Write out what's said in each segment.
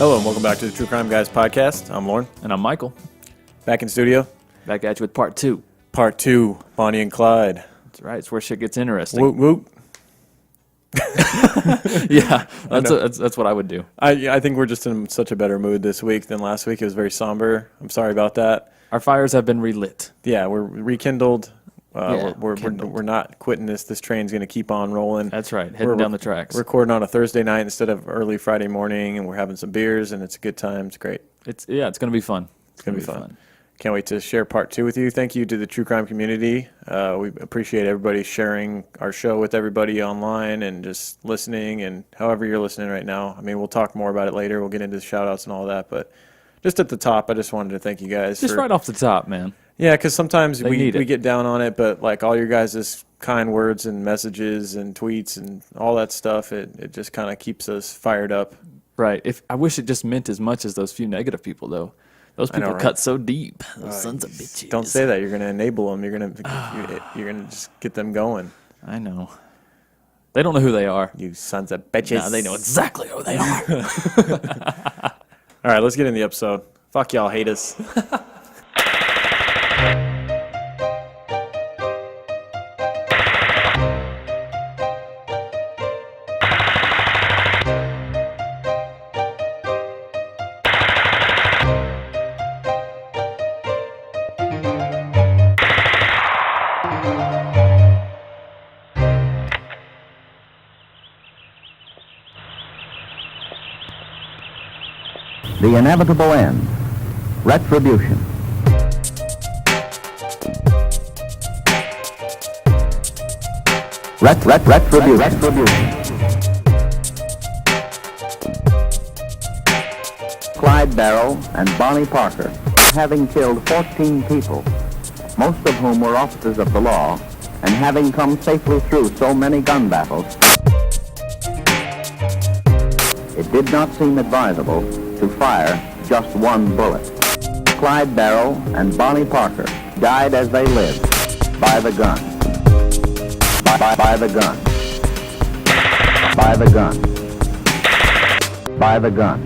Hello and welcome back to the True Crime Guys podcast. I'm Lorne. And I'm Michael. Back in studio. Back at you with part two. Part two, Bonnie and Clyde. That's right. It's where shit gets interesting. Woot woot. Yeah, that's what I would do. I think we're just in such a better mood this week than last week. It was very somber. I'm sorry about that. Our fires have been relit. Yeah, we're rekindled. We're kindled. not quitting this. This train's going to keep on rolling. That's right. Heading down the tracks. Recording on a Thursday night instead of early Friday morning, and we're having some beers, and it's a good time. It's great. It's going to be fun. It's going to be fun. Can't wait to share part two with you. Thank you to the true crime community. We appreciate everybody sharing our show with everybody online and just listening, and however you're listening right now. I mean, we'll talk more about it later. We'll get into the shout outs and all that, but just at the top, I just wanted to thank you guys. Just right off the top, man. Yeah, because sometimes we get down on it, but like all your guys' kind words and messages and tweets and all that stuff, it just kind of keeps us fired up. Right. I wish it just meant as much as those few negative people, though. Those people cut so deep. Those sons of bitches. Don't say that. You're going to enable them. You're going to just get them going. I know. They don't know who they are. You sons of bitches. Nah, they know exactly who they are. All right, let's get in the episode. Fuck y'all, hate us. The inevitable end. Retribution. Retribution. Clyde Barrow and Bonnie Parker, having killed 14 people, most of whom were officers of the law, and having come safely through so many gun battles, it did not seem advisable to fire just one bullet. Clyde Barrow and Bonnie Parker died as they lived, by the gun. By the gun. By the gun. By the gun.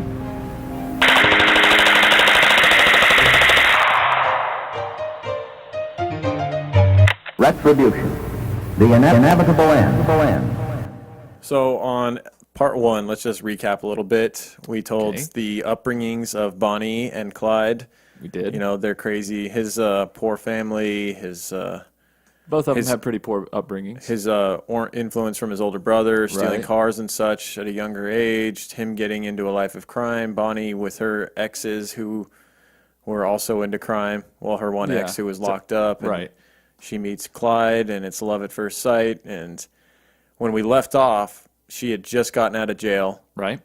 Retribution. The inevitable end. So on part one, let's just recap a little bit. We told the upbringings of Bonnie and Clyde. We did. You know, they're crazy. His poor family, his... Both of them have pretty poor upbringings. His influence from his older brother, stealing cars and such at a younger age, him getting into a life of crime, Bonnie with her exes who were also into crime. Well, her one ex who was locked up. And she meets Clyde, and it's love at first sight. And when we left off, she had just gotten out of jail. Right.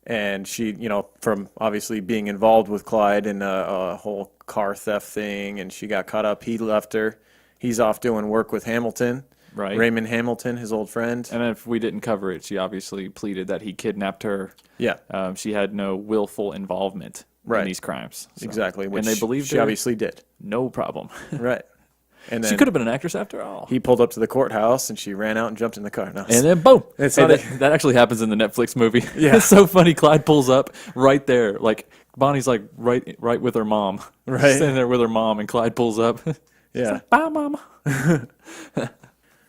And she, from obviously being involved with Clyde in a whole car theft thing, and she got caught up. He left her. He's off doing work with Hamilton, Raymond Hamilton, his old friend. And if we didn't cover it, she obviously pleaded that he kidnapped her. Yeah. She had no willful involvement in these crimes. So. Exactly. And they believed she obviously did. No problem. Right. And then she could have been an actress after all. He pulled up to the courthouse, and she ran out and jumped in the car. No, and then boom. That actually happens in the Netflix movie. Yeah. It's so funny. Clyde pulls up right there. Like, Bonnie's like right with her mom. Right. She's standing there with her mom, and Clyde pulls up. Yeah. Like, bye, Mama.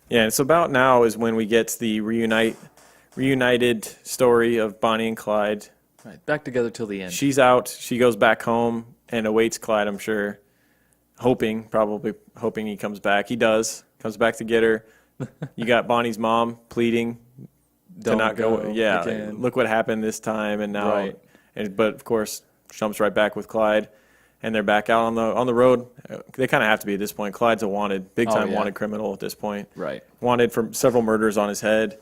Yeah, it's about now is when we get the reunited story of Bonnie and Clyde. Right, back together till the end. She's out. She goes back home and awaits Clyde, I'm sure, probably hoping he comes back. He does. Comes back to get her. You got Bonnie's mom pleading to not go. Yeah, again. Look what happened this time, and now. But of course, jumps right back with Clyde. And they're back out on the road. They kind of have to be at this point. Clyde's a big time wanted criminal at this point. Right. Wanted for several murders on his head.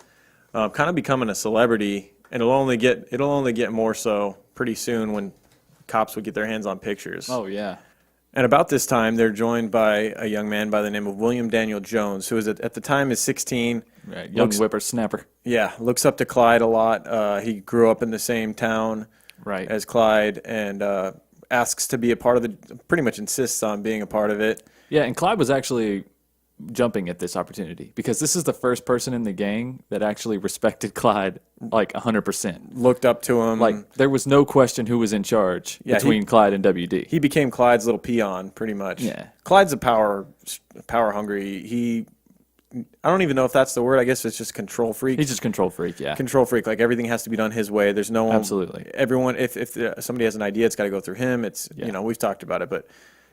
Kind of becoming a celebrity, and it'll only get more so pretty soon when cops would get their hands on pictures. Oh yeah. And about this time, they're joined by a young man by the name of William Daniel Jones, who is at the time is 16. Right. Young whippersnapper. Yeah, looks up to Clyde a lot. He grew up in the same town as Clyde, and asks to be a part of pretty much insists on being a part of it. Yeah, and Clyde was actually jumping at this opportunity because this is the first person in the gang that actually respected Clyde like 100%. Looked up to him. Like there was no question who was in charge between Clyde and WD. He became Clyde's little peon, pretty much. Yeah. Clyde's a power hungry. I don't even know if that's the word. I guess it's just control freak. He's just control freak, yeah. Control freak. Like everything has to be done his way. There's no one. Absolutely. Everyone. If somebody has an idea, it's got to go through him. It's we've talked about it, but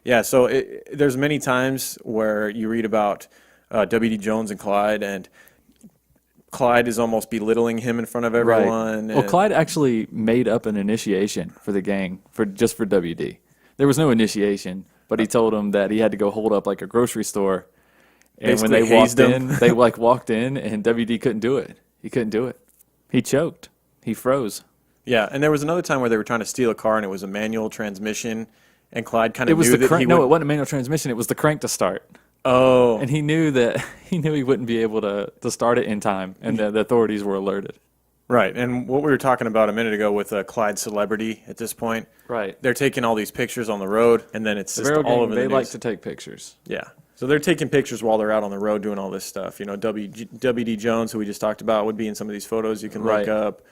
yeah. So there's many times where you read about W.D. Jones and Clyde, and Clyde is almost belittling him in front of everyone. Right. Well, Clyde actually made up an initiation for the gang for WD. There was no initiation, but he told him that he had to go hold up like a grocery store. And when they walked in, and WD couldn't do it. He couldn't do it. He choked. He froze. Yeah, and there was another time where they were trying to steal a car, and it was a manual transmission, and Clyde kind of knew that he would... No, it wasn't a manual transmission. It was the crank to start. Oh. And he knew he wouldn't be able to start it in time, and the authorities were alerted. Right, and what we were talking about a minute ago with Clyde's celebrity at this point. Right. They're taking all these pictures on the road, and then it's just all over the news. They like to take pictures. Yeah. So they're taking pictures while they're out on the road doing all this stuff. You know, W.D. Jones, who we just talked about, would be in some of these photos you can look up.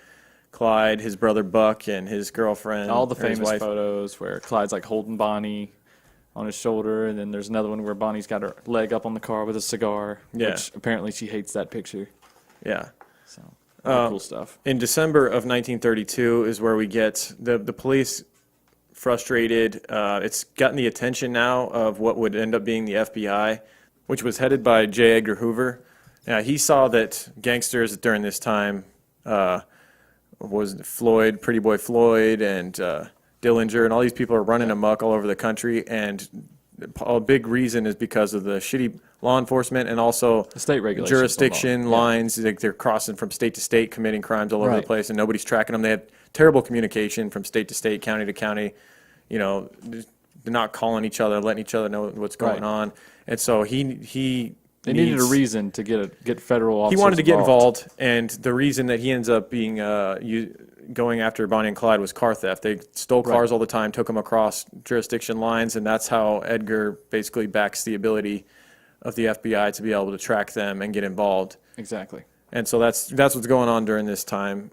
Clyde, his brother Buck, and his girlfriend. All the famous photos where Clyde's like holding Bonnie on his shoulder, and then there's another one where Bonnie's got her leg up on the car with a cigar, which apparently she hates that picture. Yeah. So, cool stuff. In December of 1932 is where we get the police frustrated. It's gotten the attention now of what would end up being the FBI, which was headed by J. Edgar Hoover. Now, he saw that gangsters during this time was Floyd, Pretty Boy Floyd, and Dillinger, and all these people are running amok all over the country, and a big reason is because of the shitty law enforcement and also the state regulations, jurisdiction lines. Like they're crossing from state to state, committing crimes all over the place, and nobody's tracking them. They have terrible communication from state to state, county to county. You know, they're not calling each other, letting each other know what's going on. And so they needed a reason to get federal officers. He wanted to get involved, and the reason that he ends up being going after Bonnie and Clyde was car theft. They stole cars all the time, took them across jurisdiction lines, and that's how Edgar basically backs the ability of the FBI to be able to track them and get involved. Exactly. And so that's what's going on during this time.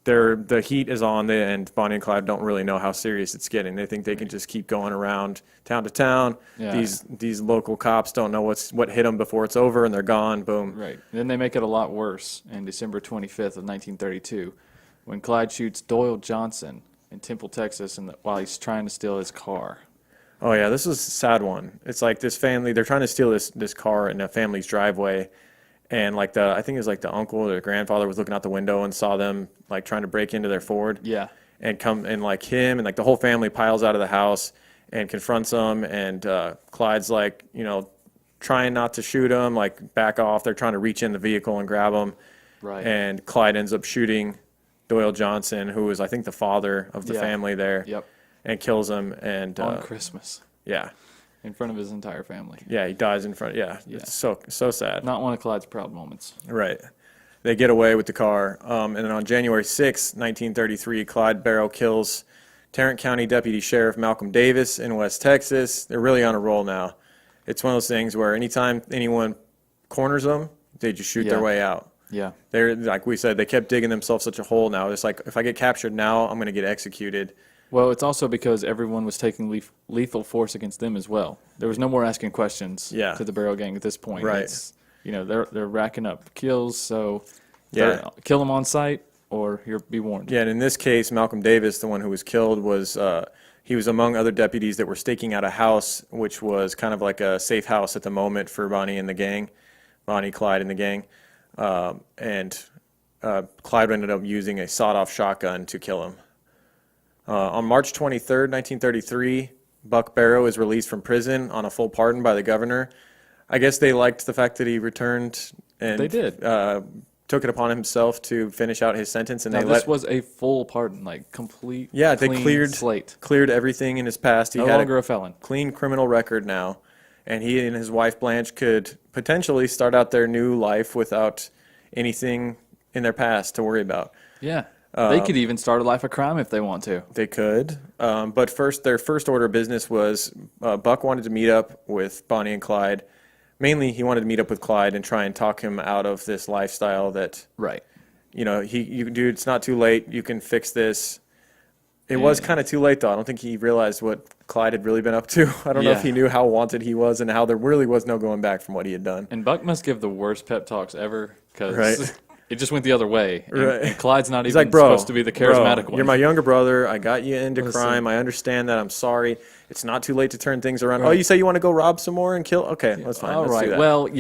The heat is on, and Bonnie and Clyde don't really know how serious it's getting. They think they can just keep going around town to town. Yeah. These local cops don't know what hit them before it's over, and they're gone. Boom. Right. And then they make it a lot worse in December 25th of 1932, when Clyde shoots Doyle Johnson in Temple, Texas, while he's trying to steal his car. Oh yeah, this is a sad one. It's like this family, they're trying to steal this car in a family's driveway. And I think it was like the uncle or the grandfather was looking out the window and saw them like trying to break into their Ford. Yeah. And like him and like the whole family piles out of the house and confronts them. And Clyde's like, trying not to shoot him, like back off. They're trying to reach in the vehicle and grab him. Right. And Clyde ends up shooting Doyle Johnson, who was I think the father of the family there. Yep. And kills him. And on Christmas. Yeah. In front of his entire family. Yeah, he dies in front. Yeah. It's so sad. Not one of Clyde's proud moments. Right. They get away with the car. And then on January 6, 1933, Clyde Barrow kills Tarrant County Deputy Sheriff Malcolm Davis in West Texas. They're really on a roll now. It's one of those things where anytime anyone corners them, they just shoot their way out. Yeah. They're, like we said, they kept digging themselves such a hole now. It's like, if I get captured now, I'm going to get executed. Well, it's also because everyone was taking lethal force against them as well. There was no more asking questions to the Barrow gang at this point. Right. They're racking up kills, so kill them on sight or be warned. Yeah, and in this case, Malcolm Davis, the one who was killed, he was among other deputies that were staking out a house, which was kind of like a safe house at the moment for Bonnie, Clyde, and the gang. Clyde ended up using a sawed-off shotgun to kill him. On March 23rd, 1933, Buck Barrow is released from prison on a full pardon by the governor. I guess they liked the fact that he returned and they did. Took it upon himself to finish out his sentence. And this was a full pardon, like complete. Yeah, they slate. Cleared everything in his past. He no had longer a felon. Clean criminal record now, and he and his wife Blanche could potentially start out their new life without anything in their past to worry about. Yeah. They could even start a life of crime if they want to. They could. But their first order of business was Buck wanted to meet up with Bonnie and Clyde mainly he wanted to meet up with Clyde and try and talk him out of this lifestyle that, Right. dude, it's not too late. You can fix this. It was kind of too late, though. I don't think he realized what Clyde had really been up to. I don't know if he knew how wanted he was and how there really was no going back from what he had done. And Buck must give the worst pep talks ever because it just went the other way. And Clyde's not even supposed to be the charismatic one. You're my younger brother. I got you into crime. I understand that. I'm sorry. It's not too late to turn things around. Right. Oh, you say you want to go rob some more and kill? Okay, that's fine. All Let's right. do that. Well,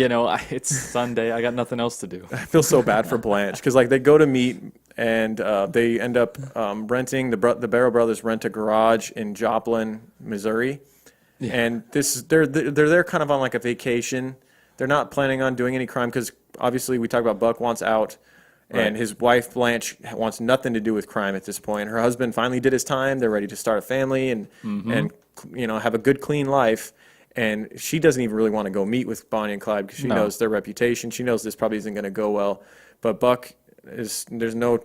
it's Sunday. I got nothing else to do. I feel so bad for Blanche because they go to meet and they end up renting the Barrow brothers rent a garage in Joplin, Missouri, and they're there kind of on like a vacation. They're not planning on doing any crime because obviously we talk about Buck wants out. And his wife, Blanche, wants nothing to do with crime at this point. Her husband finally did his time. They're ready to start a family and have a good, clean life. And she doesn't even really want to go meet with Bonnie and Clyde because she knows their reputation. She knows this probably isn't going to go well. But Buck there's no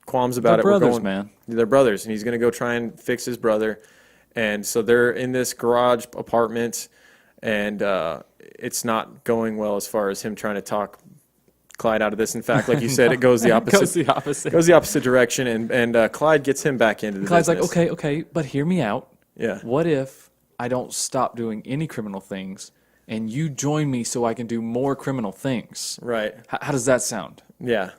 qualms about it. They're brothers, man. They're brothers, and he's going to go try and fix his brother. And so they're in this garage apartment, and it's not going well as far as him trying to talk Clyde out of this. In fact, like you said, it goes the opposite. Goes the opposite direction, and Clyde gets him back into the Clyde's business. like, okay, but hear me out. Yeah. What if I don't stop doing any criminal things, and you join me so I can do more criminal things? Right. How does that sound? Yeah.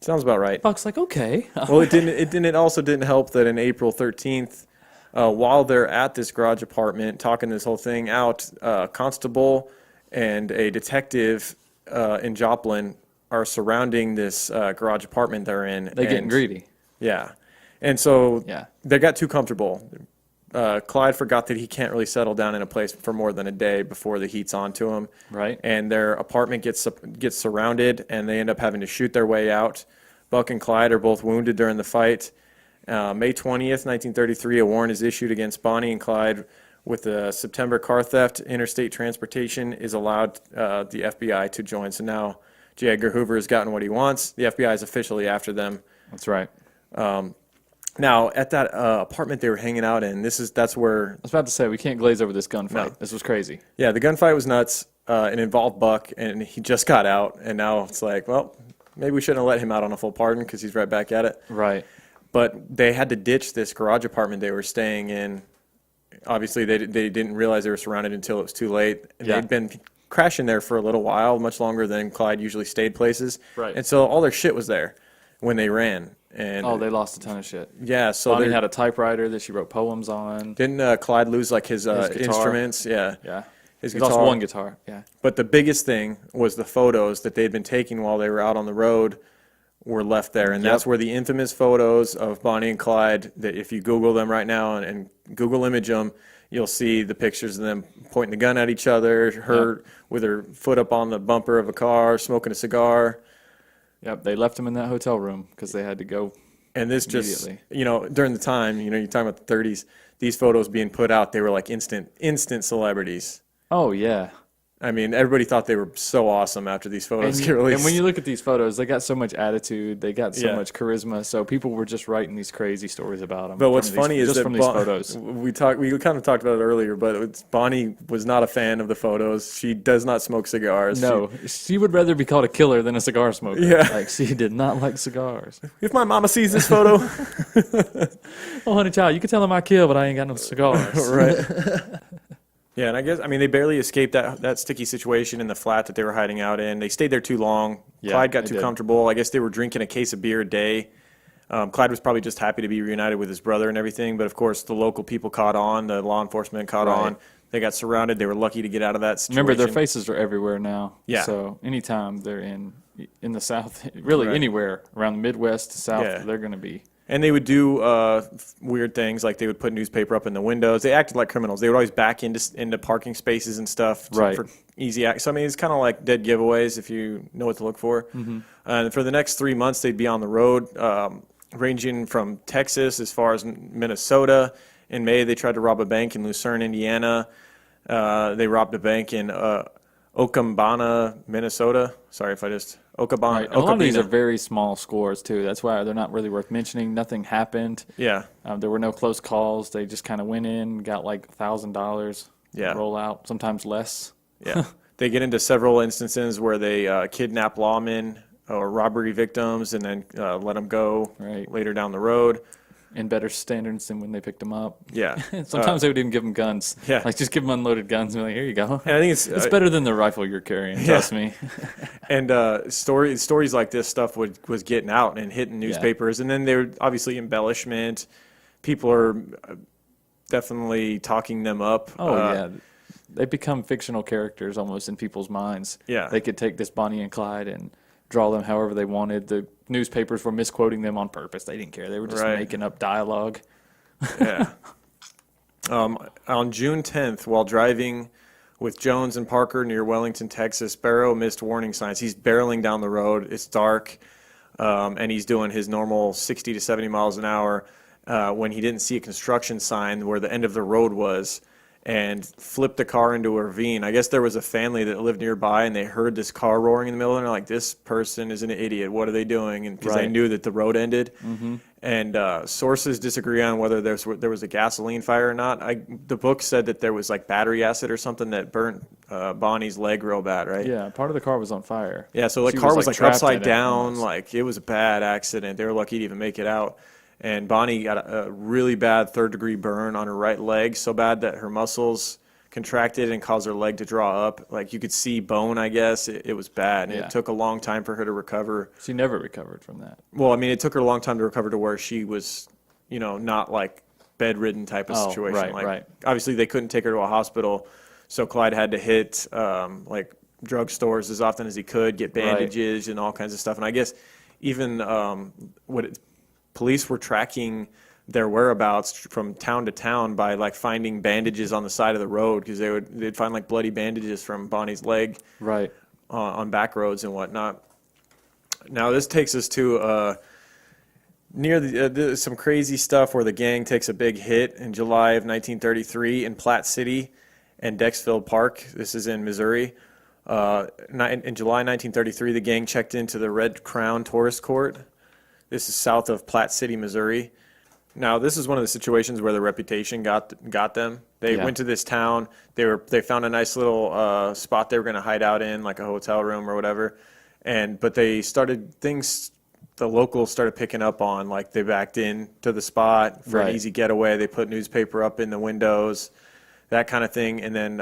Sounds about right. Buck's like, okay. Well, it also didn't help that in April 13th, while they're at this garage apartment talking this whole thing out, a constable and a detective in Joplin are surrounding this garage apartment they're in. They're getting greedy. Yeah. And so they got too comfortable. Clyde forgot that he can't really settle down in a place for more than a day before the heat's onto him. Right. And their apartment gets surrounded, and they end up having to shoot their way out. Buck and Clyde are both wounded during the fight. May 20th, 1933, a warrant is issued against Bonnie and Clyde with a September car theft. Interstate transportation is allowed the FBI to join. So now J. Edgar Hoover has gotten what he wants. The FBI is officially after them. That's right. Now, at that apartment they were hanging out in, that's where... I was about to say, we can't glaze over this gunfight. No. This was crazy. Yeah, the gunfight was nuts. It involved Buck, and he just got out, and now it's like, well, maybe we shouldn't have let him out on a full pardon because he's right back at it. Right. But they had to ditch this garage apartment they were staying in. Obviously, they didn't realize they were surrounded until it was too late. Yeah. They'd been crashing there for a little while, much longer than Clyde usually stayed places. Right. And so all their shit was there when they ran. And they lost a ton of shit. Yeah, so Bonnie had a typewriter that she wrote poems on. Didn't Clyde lose like his instruments? Yeah. Yeah. His he guitar. lost one guitar. Yeah. But the biggest thing was the photos that they'd been taking while they were out on the road were left there, and that's where the infamous photos of Bonnie and Clyde, that if you Google them right now and Google image them, you'll see the pictures of them pointing the gun at each other, her with her foot up on the bumper of a car, smoking a cigar. Yep, they left him in that hotel room because they had to go. And this just, during the time, you're talking about the 30s, these photos being put out, they were like instant celebrities. Oh, yeah. I mean, everybody thought they were so awesome after these photos get released. And when you look at these photos, they got so much attitude, they got so much charisma, so people were just writing these crazy stories about them. But what's funny is that from these photos. We kind of talked about it earlier, but Bonnie was not a fan of the photos. She does not smoke cigars. No, she would rather be called a killer than a cigar smoker. Yeah. Like, she did not like cigars. If my mama sees this photo. Oh, honey child, you can tell them I kill, but I ain't got no cigars. Right. Yeah, and I guess, they barely escaped that sticky situation in the flat that they were hiding out in. They stayed there too long. Yeah, Clyde got too comfortable. I guess they were drinking a case of beer a day. Clyde was probably just happy to be reunited with his brother and everything, but of course the local people caught on, the law enforcement caught on. They got surrounded. They were lucky to get out of that situation. Remember, their faces are everywhere now. Yeah. So anytime they're in the South, really anywhere around the Midwest to South, they're going to be. And they would do weird things, like they would put newspaper up in the windows. They acted like criminals. They would always back into parking spaces and stuff for easy access. So, it's kind of like dead giveaways if you know what to look for. Mm-hmm. And for the next 3 months, they'd be on the road, ranging from Texas as far as Minnesota. In May, they tried to rob a bank in Lucerne, Indiana. They robbed a bank in Okabana, Minnesota. Sorry if I just... Okabana. Right. A lot of these are very small scores, too. That's why they're not really worth mentioning. Nothing happened. Yeah. There were no close calls. They just kind of went in, got like $1,000. Yeah. Roll out, sometimes less. Yeah. They get into several instances where they kidnap lawmen or robbery victims and then let them go later down the road. In better standards than when they picked them up. Yeah. Sometimes they would even give them guns. Yeah. Like, just give them unloaded guns and be like, here you go. And I think it's better than the rifle you're carrying, trust me. And stories like this stuff was getting out and hitting newspapers. And then they were obviously embellishment. People are definitely talking them up. Oh, yeah. They become fictional characters almost in people's minds. Yeah. They could take this Bonnie and Clyde and draw them however they wanted. The newspapers were misquoting them on purpose. They didn't care. They were just making up dialogue. Yeah. On June 10th, while driving with Jones and Parker near Wellington, Texas, Barrow missed warning signs. He's barreling down the road. It's dark, and he's doing his normal 60 to 70 miles an hour when he didn't see a construction sign where the end of the road was, and flipped the car into a ravine. I guess there was a family that lived nearby, and they heard this car roaring in the middle, and they're like, this person is an idiot. What are they doing? And because they knew that the road ended. Mm-hmm. And sources disagree on whether there was a gasoline fire or not. The book said that there was like battery acid or something that burnt Bonnie's leg real bad, right? Yeah, part of the car was on fire. Yeah, so the car was like upside down. Like, it was a bad accident. They were lucky to even make it out. And Bonnie got a really bad third-degree burn on her right leg, so bad that her muscles contracted and caused her leg to draw up. Like, you could see bone, I guess. It was bad. And it took a long time for her to recover. She never recovered from that. Well, I mean, it took her a long time to recover to where she was, not like bedridden type of situation. Right. Obviously, they couldn't take her to a hospital, so Clyde had to hit like drugstores as often as he could, get bandages and all kinds of stuff. And I guess even police were tracking their whereabouts from town to town by like finding bandages on the side of the road, because they'd find like bloody bandages from Bonnie's leg on back roads and whatnot. Now this takes us to near some crazy stuff where the gang takes a big hit in July of 1933 in Platte City and Dexfield Park. This is in Missouri. In July 1933, the gang checked into the Red Crown Tourist Court. This is south of Platte City, Missouri. Now, this is one of the situations where the reputation got them. They went to this town. They found a nice little spot they were going to hide out in, like a hotel room or whatever. But the locals started picking up on, like they backed in to the spot for an easy getaway. They put newspaper up in the windows, that kind of thing. And then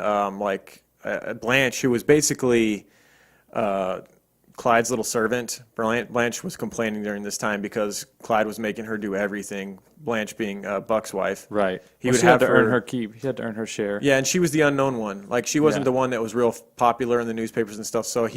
Blanche, who was basically Clyde's little servant. Blanche was complaining during this time because Clyde was making her do everything, Blanche being Buck's wife. Right. He would have to earn her keep. He had to earn her share. Yeah, and she was the unknown one. Like, she wasn't the one that was real popular in the newspapers and stuff. So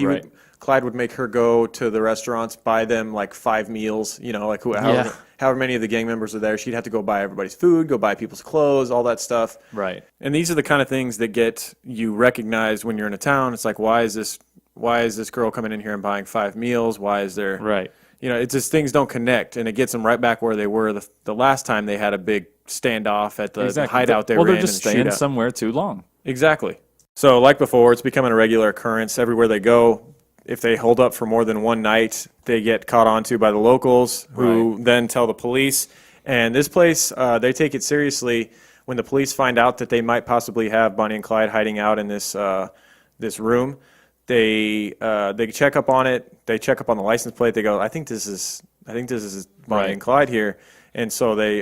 Clyde would make her go to the restaurants, buy them like 5 meals, like however many of the gang members are there. She'd have to go buy everybody's food, go buy people's clothes, all that stuff. Right. And these are the kind of things that get you recognized when you're in a town. It's like, why is this girl coming in here and buying 5 meals? Why is there... Right. It's just things don't connect, and it gets them right back where they were the last time they had a big standoff at the hideout they were in. Well, they're just staying somewhere too long. Exactly. So like before, it's becoming a regular occurrence everywhere they go. If they hold up for more than one night, they get caught onto by the locals, who then tell the police. And this place, they take it seriously. When the police find out that they might possibly have Bonnie and Clyde hiding out in this room, they check up on it. They check up on the license plate. They go, I think this is Bonnie and Clyde here. And so they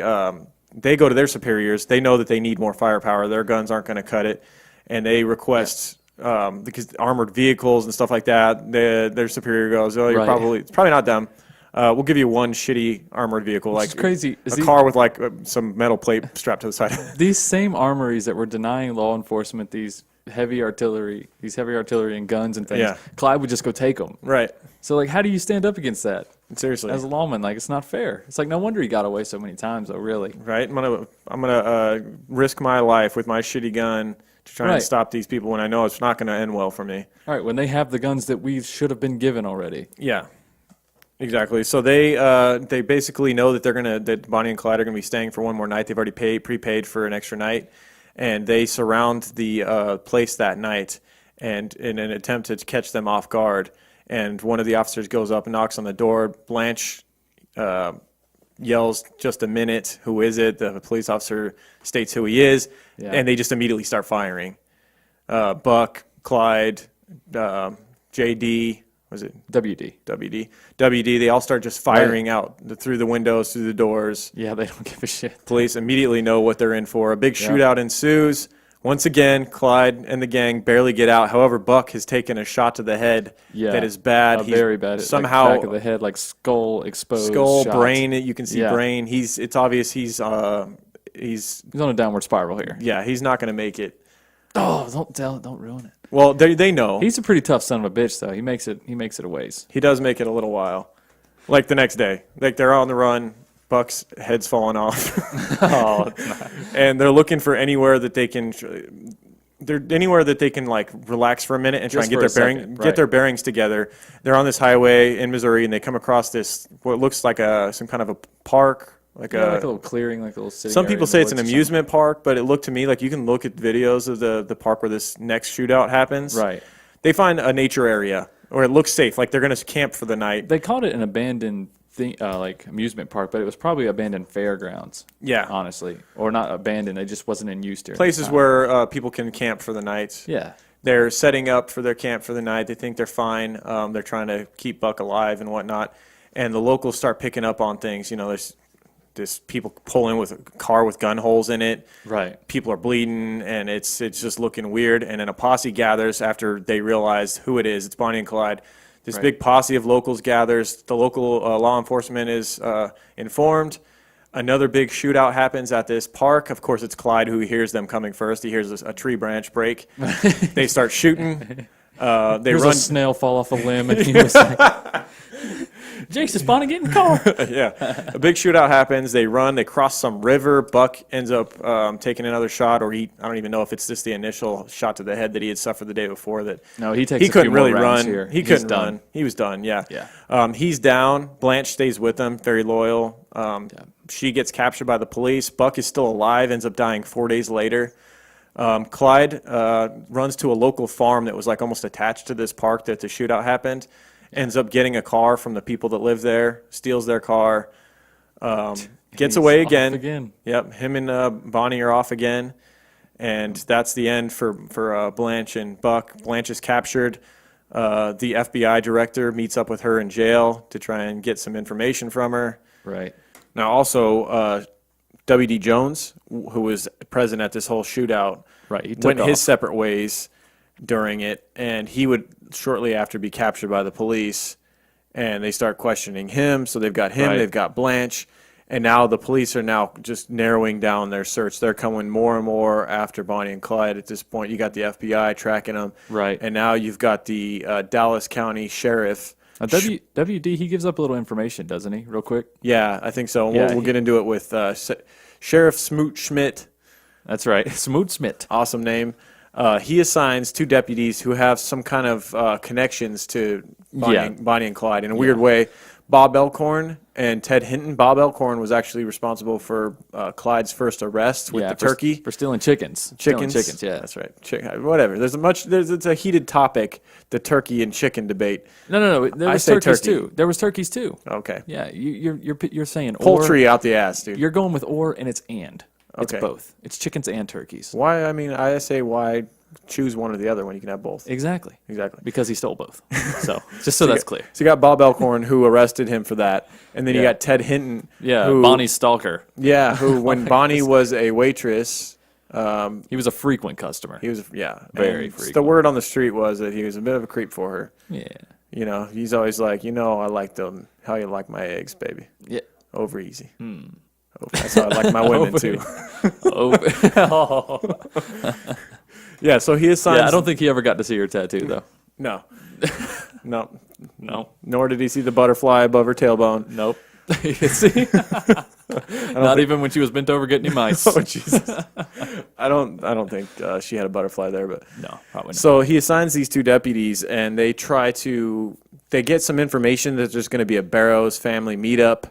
go to their superiors. They know that they need more firepower. Their guns aren't going to cut it, and they request because armored vehicles and stuff like that. Their superior goes, oh, it's probably not them. We'll give you one shitty armored vehicle, like crazy. A car with like some metal plate strapped to the side. These same armories that were denying law enforcement these heavy artillery and guns and things. Yeah. Clyde would just go take them. Right. So, like, how do you stand up against that? Seriously. As a lawman, like, it's not fair. It's like, no wonder he got away so many times, though, really. Right. I'm gonna risk my life with my shitty gun to try and stop these people when I know it's not going to end well for me. All right, when they have the guns that we should have been given already. Yeah. Exactly. So they basically know that Bonnie and Clyde are gonna be staying for one more night. They've already prepaid for an extra night, and they surround the place that night, and in an attempt to catch them off guard. And one of the officers goes up and knocks on the door. Blanche yells, "Just a minute! Who is it?" The police officer states who he is, and they just immediately start firing. Buck, Clyde, JD, was it WD. WD, they all start just firing out through the windows, through the doors. Yeah, they don't give a shit. Police immediately know what they're in for. A big shootout ensues. Once again, Clyde and the gang barely get out. However, Buck has taken a shot to the head that is bad. Very bad. Somehow, like back of the head, like skull exposed. Skull, shots. brain. You can see brain. It's obvious he's on a downward spiral here. Yeah, he's not going to make it. Oh, don't ruin it. Well, they know. He's a pretty tough son of a bitch, though. He makes it a ways. He does make it a little while. Like the next day. Like they're on the run. Buck's head's falling off. And they're looking for anywhere that they can like relax for a minute and try and get their bearings together. They're on this highway in Missouri and they come across this what looks like some kind of a park, like a little clearing, like a little city. Some people say it's an amusement park, but it looked to me like you can look at videos of the park where this next shootout happens. Right. They find a nature area or it looks safe, like they're going to camp for the night. They called it an abandoned like amusement park, but it was probably abandoned fairgrounds. Yeah, honestly, or not abandoned. It just wasn't in use during places where people can camp for the night. Yeah, they're setting up for their camp for the night. They think they're fine. They're trying to keep Buck alive and whatnot. And the locals start picking up on things. You know, there's people pull in with a car with gun holes in it. Right. People are bleeding, and it's just looking weird. And then a posse gathers after they realize who it is. It's Bonnie and Clyde. This big posse of locals gathers. The local law enforcement is informed. Another big shootout happens at this park. Of course, it's Clyde who hears them coming first. He hears a tree branch break. They start shooting. There's a snail fall off a limb, and he was like, Jake's just Bonnie getting car. Yeah. A big shootout happens. They run. They cross some river. Buck ends up taking another shot, or I don't even know if it's just the initial shot to the head that he had suffered the day before. He couldn't really run. Here. He couldn't run. He was done. Yeah. He's down. Blanche stays with him. Very loyal. She gets captured by the police. Buck is still alive. Ends up dying 4 days later. Clyde runs to a local farm that was like almost attached to this park that the shootout happened. Ends up getting a car from the people that live there, steals their car, gets away again. Yep, him and Bonnie are off again, and that's the end for Blanche and Buck. Blanche is captured. The FBI director meets up with her in jail to try and get some information from her. Right. Now, also, W.D. Jones, who was present at this whole shootout, he went his separate ways during it, and he would shortly after be captured by the police, and they start questioning him. So they've got him, they've got Blanche, and now the police are now just narrowing down their search. They're coming more and more after Bonnie and Clyde. At this point, you got the FBI tracking them, and now you've got the Dallas County Sheriff. WD, he gives up a little information, doesn't he? Real quick. Yeah, I think so. We'll get into it with Sheriff Smoot Schmidt. That's right, Smoot Schmidt. Awesome name. He assigns two deputies who have some kind of connections to Bonnie and Clyde in a weird way. Bob Elkhorn and Ted Hinton. Bob Elkhorn was actually responsible for Clyde's first arrest with the turkey. For stealing chickens. Chickens, yeah. That's right. Whatever. It's a heated topic, the turkey and chicken debate. No. There was turkeys too. There was turkeys too. Okay. Yeah, you're saying poultry out the ass, dude. You're going with or and it's and. Okay. It's both. It's chickens and turkeys. Why? I mean, I say why choose one or the other when you can have both. Exactly. Because he stole both. So just so that's clear. So you got Bob Elkhorn, who arrested him for that, and then you got Ted Hinton. Yeah, Bonnie's stalker. Yeah, who when Bonnie was a waitress, he was a frequent customer. He was very frequent. The word on the street was that he was a bit of a creep for her. Yeah. You know, he's always like, I like them. How you like my eggs, baby? Yeah. Over easy. That's how I like my women too. Yeah, so he assigns. Yeah, I don't think he ever got to see her tattoo though. No. Nor did he see the butterfly above her tailbone. Nope. See? Not even when she was bent over getting mice. Oh Jesus! I don't think she had a butterfly there, but no, probably not. So he assigns these two deputies, and they get some information that there's going to be a Barrows family meetup.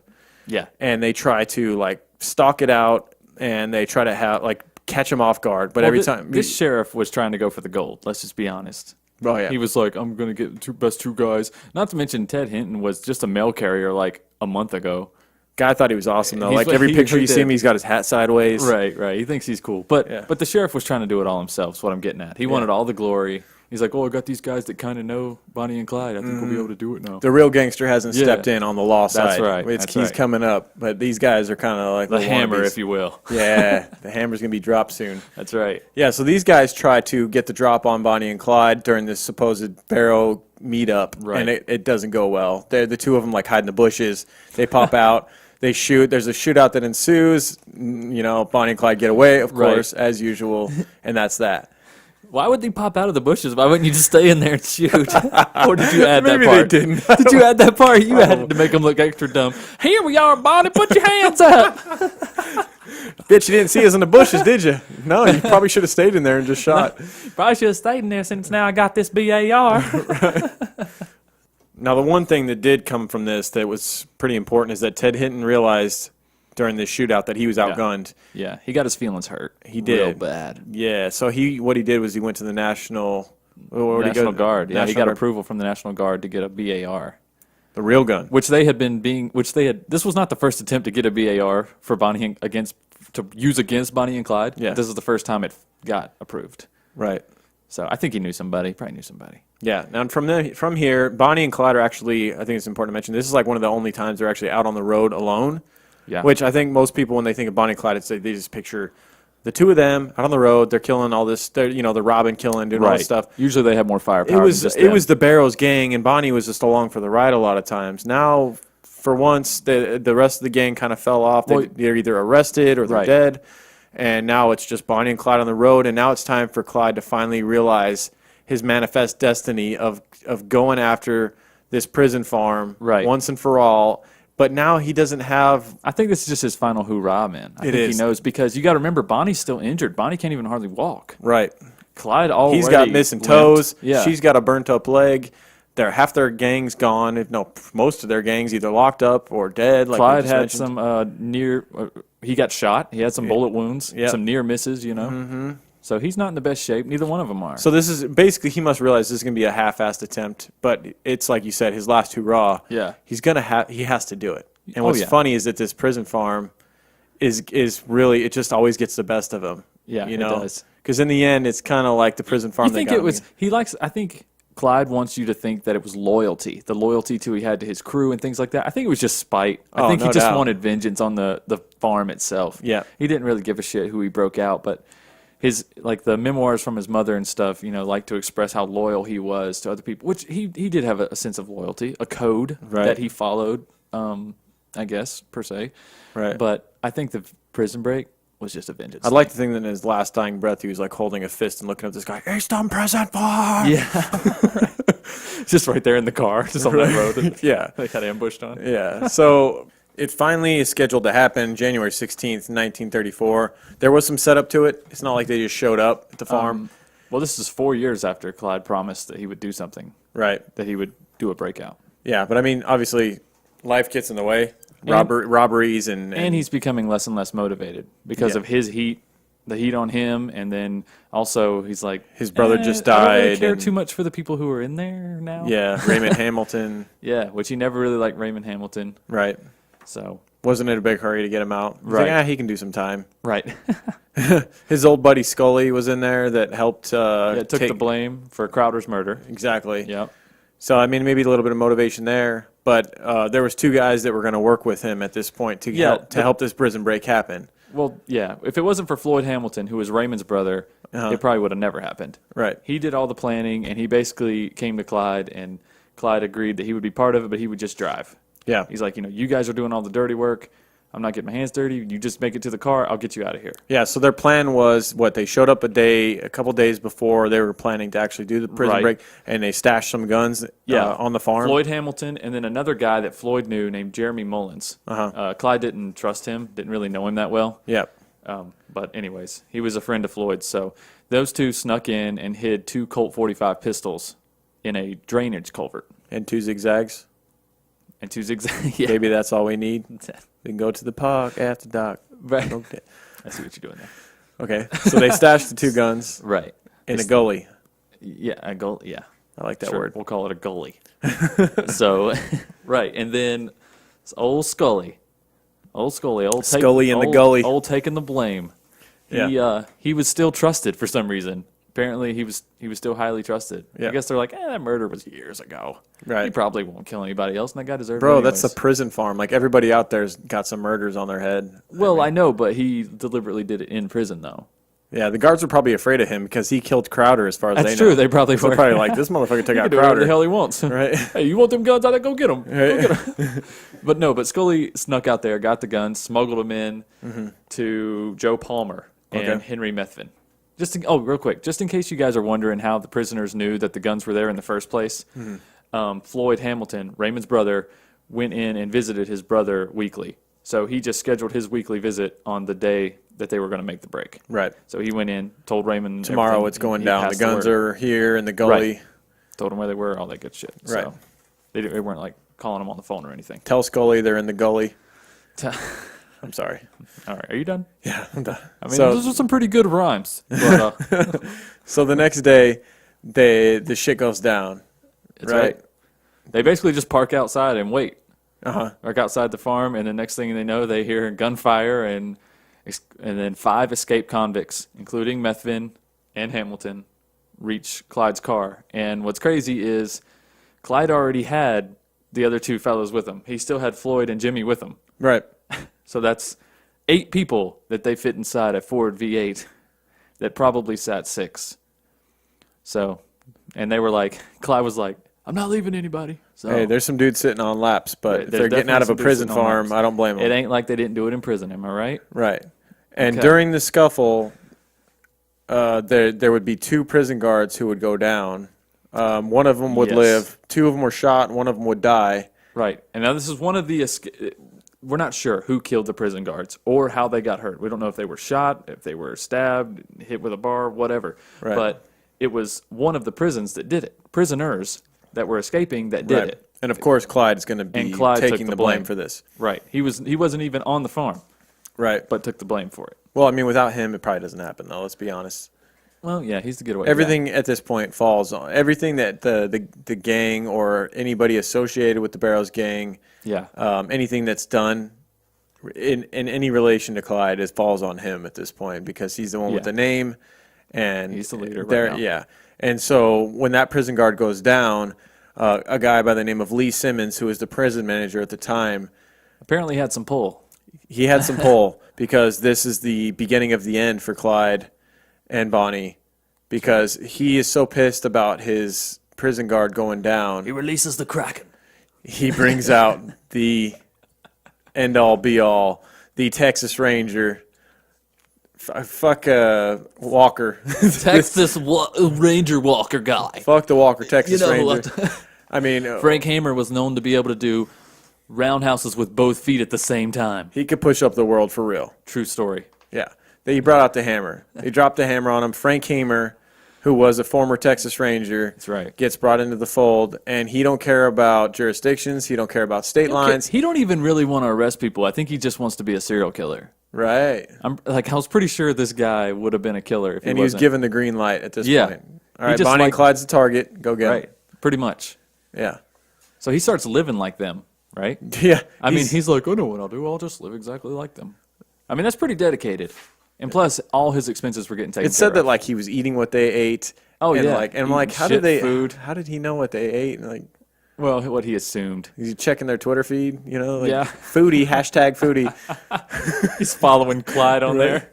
Yeah, and they try to stalk it out, and they try to catch him off guard. But every time this sheriff was trying to go for the gold. Let's just be honest. Oh yeah, he was like, "I'm gonna get the best two guys." Not to mention Ted Hinton was just a mail carrier a month ago. Guy thought he was awesome though. Every picture you see him, he's got his hat sideways. Right. He thinks he's cool. But the sheriff was trying to do it all himself. Is what I'm getting at. He wanted all the glory. He's like, "Oh, I got these guys that kind of know Bonnie and Clyde. I think we'll be able to do it now." The real gangster hasn't stepped in on the law side. That's right. He's coming up, but these guys are kind of like the hammer, wannabes. if you will. Yeah, the hammer's going to be dropped soon. That's right. Yeah, so these guys try to get the drop on Bonnie and Clyde during this supposed Barrow meetup, and it doesn't go well. The two of them like hide in the bushes. They pop out. They shoot. There's a shootout that ensues. Bonnie and Clyde get away, of course, as usual, and that's that. Why would they pop out of the bushes? Why wouldn't you just stay in there and shoot? Or did you add that Maybe part? they didn't. Did you add that part? You added to make them look extra dumb. Here we are, Bonnie. Put your hands up. Bitch, you didn't see us in the bushes, did you? No, you probably should have stayed in there and just shot. Probably should have stayed in there since now I got this BAR. Now, the one thing that did come from this that was pretty important is that Ted Hinton realized during this shootout that he was outgunned. Yeah, he got his feelings hurt. He did. Real bad. Yeah, so what he did was he went to the National Guard. Yeah, he got Guard. approval from the National Guard to get a BAR. The real gun. This was not the first attempt to get a BAR for to use against Bonnie and Clyde. Yeah. This is the first time it got approved. Right. So I think he knew somebody. Probably knew somebody. Yeah. Now from here, Bonnie and Clyde are actually, I think it's important to mention, this is like one of the only times they're actually out on the road alone. Yeah. Which I think most people, when they think of Bonnie and Clyde, they just picture the two of them out on the road. They're killing all this. They're robbing, killing, doing all this stuff. Usually they have more firepower. It was the Barrows gang, and Bonnie was just along for the ride a lot of times. Now, for once, the rest of the gang kind of fell off. They're either arrested or they're dead. And now it's just Bonnie and Clyde on the road. And now it's time for Clyde to finally realize his manifest destiny of going after this prison farm once and for all. But now he doesn't have... I think this is just his final hoorah, man. I think he knows, because you got to remember, Bonnie's still injured. Bonnie can't even hardly walk. Right. Clyde already He's got missing toes. Yeah. She's got a burnt-up leg. Half their gang's gone. Most of their gang's either locked up or dead. Like Clyde had some he got shot. He had some bullet wounds, Yep. some near misses, Mm-hmm. So he's not in the best shape. Neither one of them are. So this is basically, he must realize this is going to be a half-assed attempt, but it's like you said, his last hurrah. Yeah. He has to do it. And what's funny is that this prison farm is really, it just always gets the best of him. Yeah, it does. Because in the end, it's kind of like the prison farm. I think Clyde wants you to think that it was loyalty, the loyalty he had to his crew and things like that. I think it was just spite. I think he just wanted vengeance on the farm itself. Yeah. He didn't really give a shit who he broke out, but the memoirs from his mother and stuff, like to express how loyal he was to other people, which he did have a sense of loyalty, a code that he followed, I guess, per se. Right. But I think the prison break was just a vengeance. I'd like to think that in his last dying breath, he was like holding a fist and looking at this guy, "He's done prison farm." Yeah. Just right there in the car, just on that road. Yeah. They got ambushed on. Yeah. So it finally is scheduled to happen January 16th, 1934. There was some setup to it. It's not like they just showed up at the farm. Well, this is 4 years after Clyde promised that he would do something. Right. That he would do a breakout. Yeah, but I mean, obviously, life gets in the way. Robberies and he's becoming less and less motivated because of his heat, the heat on him, and then also he's like, his brother just died. I don't really care too much for the people who are in there now. Yeah, Raymond Hamilton. Yeah, which he never really liked Raymond Hamilton. Right. So wasn't in a big hurry to get him out. He's like, he can do some time. Right. His old buddy Scully was in there that helped. Took the blame for Crowder's murder. Exactly. Yep. So I mean, maybe a little bit of motivation there, but there was two guys that were going to work with him at this point to help this prison break happen. Well, yeah. If it wasn't for Floyd Hamilton, who was Raymond's brother, it probably would have never happened. Right. He did all the planning, and he basically came to Clyde, and Clyde agreed that he would be part of it, but he would just drive. Yeah. He's like, you guys are doing all the dirty work. I'm not getting my hands dirty. You just make it to the car. I'll get you out of here. Yeah, so their plan was, they showed up a couple days before they were planning to actually do the prison break, and they stashed some guns on the farm. Floyd Hamilton, and then another guy that Floyd knew named Jeremy Mullins. Clyde didn't trust him, didn't really know him that well. Yeah. But anyways, he was a friend of Floyd's. So those two snuck in and hid 2 Colt 45 pistols in a drainage culvert. And 2 zigzags. And 2 zigzags. Yeah. Maybe that's all we need. We can go to the park after dark. Right. Okay. I see what you're doing there. Okay. So they stashed the 2 guns. Right. In a gully. Yeah, a gully. Yeah. I like that word. We'll call it a gully. So, right. And then old Scully. Scully in the gully. Old taking the blame. Yeah. He was still trusted for some reason apparently he was still highly trusted. Yeah. I guess they're like, that murder was years ago. Right. He probably won't kill anybody else, and that guy deserved it Bro, anyways. that's a prison farm. Like, everybody out there's got some murders on their head. Well, I know, but he deliberately did it in prison, though. Yeah, the guards were probably afraid of him because he killed Crowder, as far as they know. That's true. They probably So were. they're probably like, this motherfucker took He out can do whatever Crowder. the hell he wants. Right. Hey, you want them guns out there? Go get them. Right. Go get them. But Scully snuck out there, got the guns, smuggled them in to Joe Palmer and Henry Methvin. Real quick, just in case you guys are wondering how the prisoners knew that the guns were there in the first place, Floyd Hamilton, Raymond's brother, went in and visited his brother weekly. So he just scheduled his weekly visit on the day that they were going to make the break. Right. So he went in, told Raymond Tomorrow everything. it's going He down. The passed guns word. are here in the gully. Right. Told him where they were, all that good shit. Right. So they weren't like calling him on the phone or anything. Tell Scully they're in the gully. I'm sorry. All right, are you done? Yeah, I'm done. I mean, those are some pretty good rhymes. But, So the next day, the shit goes down. right. They basically just park outside and wait. Uh-huh. Park outside the farm, and the next thing they know, they hear gunfire, and then 5 escaped convicts, including Methvin and Hamilton, reach Clyde's car. And what's crazy is Clyde already had the other 2 fellows with him. He still had Floyd and Jimmy with him. Right. So that's 8 people that they fit inside a Ford V8 that probably sat 6. So, and they were like, Clyde was like, I'm not leaving anybody. So, Hey, there's some dudes sitting on laps, but if they're getting out of a prison farm, I don't blame them. It ain't like they didn't do it in prison, am I right? Right. And Okay. during the scuffle, there would be 2 prison guards who would go down. One of them would Yes. live. 2 of them were shot. One of them would die. Right. And now this is one of the we're not sure who killed the prison guards or how they got hurt. We don't know if they were shot, if they were stabbed, hit with a bar, whatever. Right. But it was one of the prisons that did it. Prisoners that were escaping that did it. And of course, Clyde is going to be And Clyde took taking the the blame blame. for this. Right. He wasn't even on the farm, Right. but took the blame for it. Well, I mean, without him, it probably doesn't happen, though. Let's be honest. Well, yeah, he's the getaway guy. Everything at this point falls on everything that the gang or anybody associated with the Barrows gang, Yeah. anything that's done in any relation to Clyde falls on him at this point because he's the one with Yeah. the name, and He's the leader right there. now. Yeah, and so when that prison guard goes down, a guy by the name of Lee Simmons, who was the prison manager at the time, Apparently had some pull. he had some pull because this is the beginning of the end for Clyde and Bonnie because he is so pissed about his prison guard going down. releases the Kraken. He brings out the end all be all, the Texas Ranger. Fuck Walker. Texas Ranger Walker guy. Fuck the Walker Texas You know Ranger. what? I mean, Frank Hamer was known to be able to do roundhouses with both feet at the same time. he could push up the world for real. True story. Yeah. He brought out the hammer. They dropped the hammer on him. Frank Hamer, who was a former Texas Ranger, That's right. gets brought into the fold, and he don't care about jurisdictions. He don't care about state lines. He don't even really want to arrest people. I think he just wants to be a serial killer. Right. I was pretty sure this guy would have been a killer if And he he was wasn't. given the green light at this Yeah. point. He All right, just Bonnie and liked- Clyde's the target. Go get Right. him. Pretty much. Yeah. So he starts living like them, right? Yeah. I mean, he's like, I know what I'll do. I'll just live exactly like them. I mean, that's pretty dedicated. And plus, all his expenses were getting taken It said care that of. like he was eating what they ate. Oh, and yeah. Like, and I'm Eating like, how shit did they? food. How did he know what they ate? And like, Well, what he assumed. is he checking their Twitter feed? You know, like, Yeah. Foodie #foodie. He's following Clyde on there.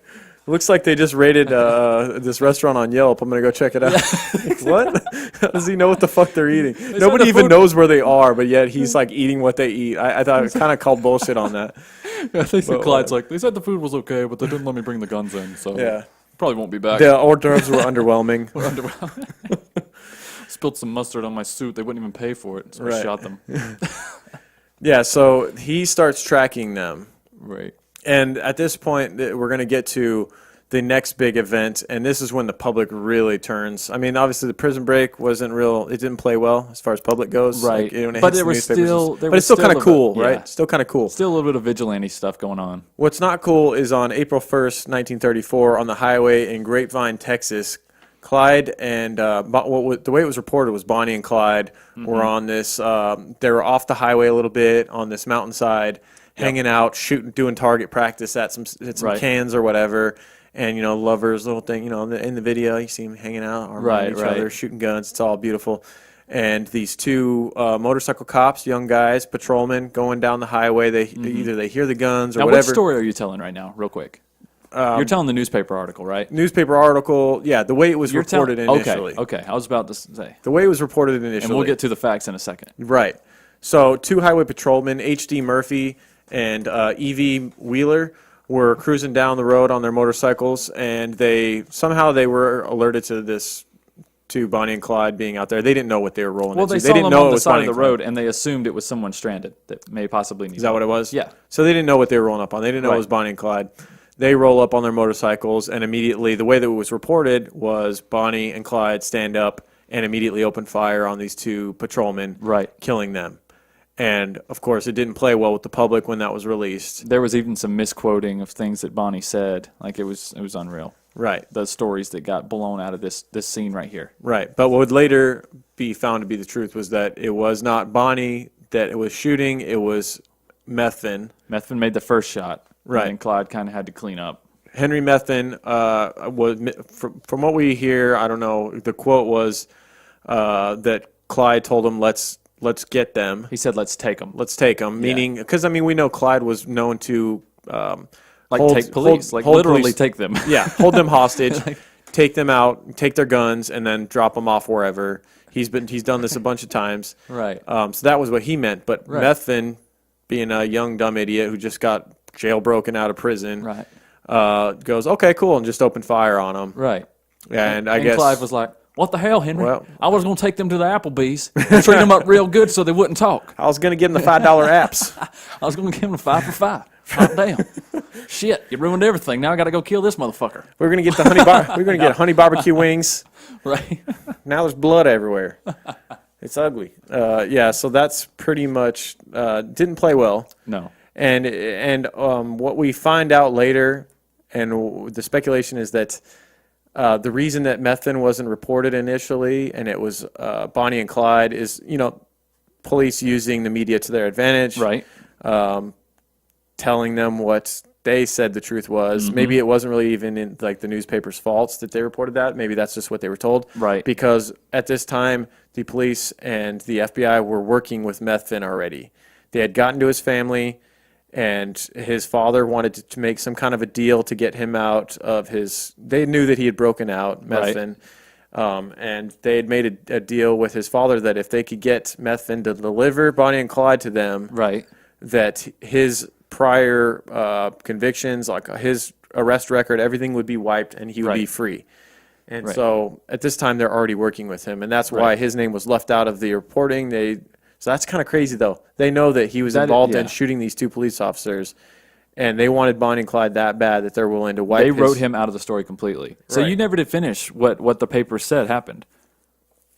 Looks like they just rated this restaurant on Yelp. I'm gonna go check it out. Like, what? How does he know what the fuck they're eating? Nobody the even food- knows where they are, but yet he's like eating what they eat. I thought it kind of called bullshit on that. I think But, Clyde's like, they said the food was okay, but they didn't let me bring the guns in, so Yeah. probably won't be back. The hors d'oeuvres were underwhelming. Spilled some mustard on my suit. They wouldn't even pay for it, so I Right. shot them. Yeah, so he starts tracking them. Right. And at this point, we're going to get to the next big event, and this is when the public really turns. I mean, obviously, the prison break wasn't real. It didn't play well as far as public goes. Right. Like, when it But hits there the was newspapers, still- it's- there but was it's still still kind of a bit- cool, yeah. right? Still kind of cool. Still a little bit of vigilante stuff going on. What's not cool is on April 1st, 1934, on the highway in Grapevine, Texas, Clyde and the way it was reported was Bonnie and Clyde were on this. They were off the highway a little bit on this mountainside, hanging out, shooting, doing target practice at some Right. cans or whatever. and lovers little thing. In the video, you see them hanging out, arm around each other, shooting guns. It's all beautiful. And these two motorcycle cops, young guys, patrolmen, going down the highway. Either they hear the guns or now, whatever. What story are you telling right now, real quick? You're telling the newspaper article, right? Newspaper article, yeah, the way it was reported initially. Okay, I was about to say. The way it was reported initially. And we'll get to the facts in a second. Right. So two highway patrolmen, H.D. Murphy and E.V. Wheeler, were cruising down the road on their motorcycles, and they were alerted to Bonnie and Clyde being out there. They didn't know what they were rolling into. Well, they saw them on the side of the road, and they assumed it was someone stranded that may possibly need. Is that what it was? Yeah. So they didn't know what they were rolling up on. They didn't know it was Bonnie and Clyde. They roll up on their motorcycles, and immediately, the way that it was reported was Bonnie and Clyde stand up and immediately open fire on these two patrolmen, killing them. And, of course, it didn't play well with the public when that was released. There was even some misquoting of things that Bonnie said. Like, it was unreal. Right. The stories that got blown out of this scene right here. Right. But what would later be found to be the truth was that it was not Bonnie that it was shooting. It was Methvin. Methvin made the first shot. Right. And Clyde kind of had to clean up. Henry Methvin, from what we hear, I don't know, the quote was that Clyde told him, let's get them. He said, let's take them. Let's take them, meaning, because, we know Clyde was known to take police, literally take them. Yeah, hold them hostage, take them out, take their guns, and then drop them off wherever. He's done this a bunch of times. Right. So that was what he meant. But Methvin, being a young, dumb idiot who just got jailbroken out of prison, goes, okay, cool, and just opened fire on him. Right. And I guess Clyde was like, what the hell, Henry? Well, I was going to take them to the Applebee's and treat them up real good so they wouldn't talk. I was going to give them the $5 apps. I was going to give them a 5 for 5. Hot damn. Shit, you ruined everything. Now I got to go kill this motherfucker. We're going to get honey barbecue wings. Right. Now there's blood everywhere. It's ugly. So that's pretty much didn't play well. No. And what we find out later, and the speculation is that the reason that Methvin wasn't reported initially, and it was Bonnie and Clyde, is police using the media to their advantage, right? Telling them what they said the truth was. Mm-hmm. Maybe it wasn't really even in the newspaper's faults that they reported that. Maybe that's just what they were told, right? Because at this time, the police and the FBI were working with Methvin already. They had gotten to his family. And his father wanted to make some kind of a deal to get him out of his. They knew that he had broken out, Methvin, and they had made a deal with his father that if they could get Methvin to deliver Bonnie and Clyde to them, that his prior convictions, like his arrest record, everything would be wiped and he would be free. And so at this time, they're already working with him, and that's why his name was left out of the reporting. So that's kind of crazy, though. They know that he was involved in shooting these two police officers, and they wanted Bonnie and Clyde that bad that they're willing to wipe. They wrote him out of the story completely. So you never did finish what the paper said happened.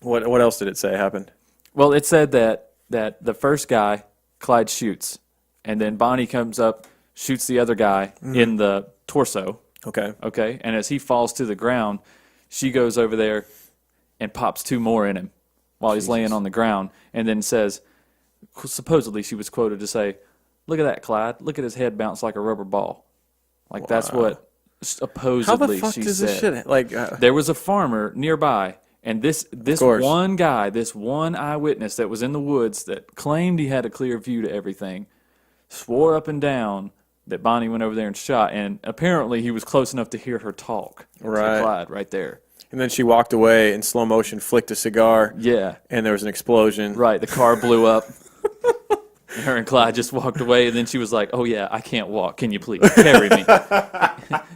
What else did it say happened? Well, it said that the first guy, Clyde shoots, and then Bonnie comes up, shoots the other guy in the torso. Okay. Okay. And as he falls to the ground, she goes over there and pops 2 more in him while he's laying on the ground, and then says, supposedly she was quoted to say, look at that, Clyde. Look at his head bounce like a rubber ball. Like, that's what supposedly she said. How the fuck does this shit, there was a farmer nearby, and this one guy, this one eyewitness that was in the woods that claimed he had a clear view to everything, swore up and down that Bonnie went over there and shot, and apparently he was close enough to hear her talk to Clyde right there. And then she walked away in slow motion, flicked a cigar. Yeah. And there was an explosion. Right. The car blew up. Her and Clyde just walked away, and then she was like, oh, yeah, I can't walk. Can you please carry me?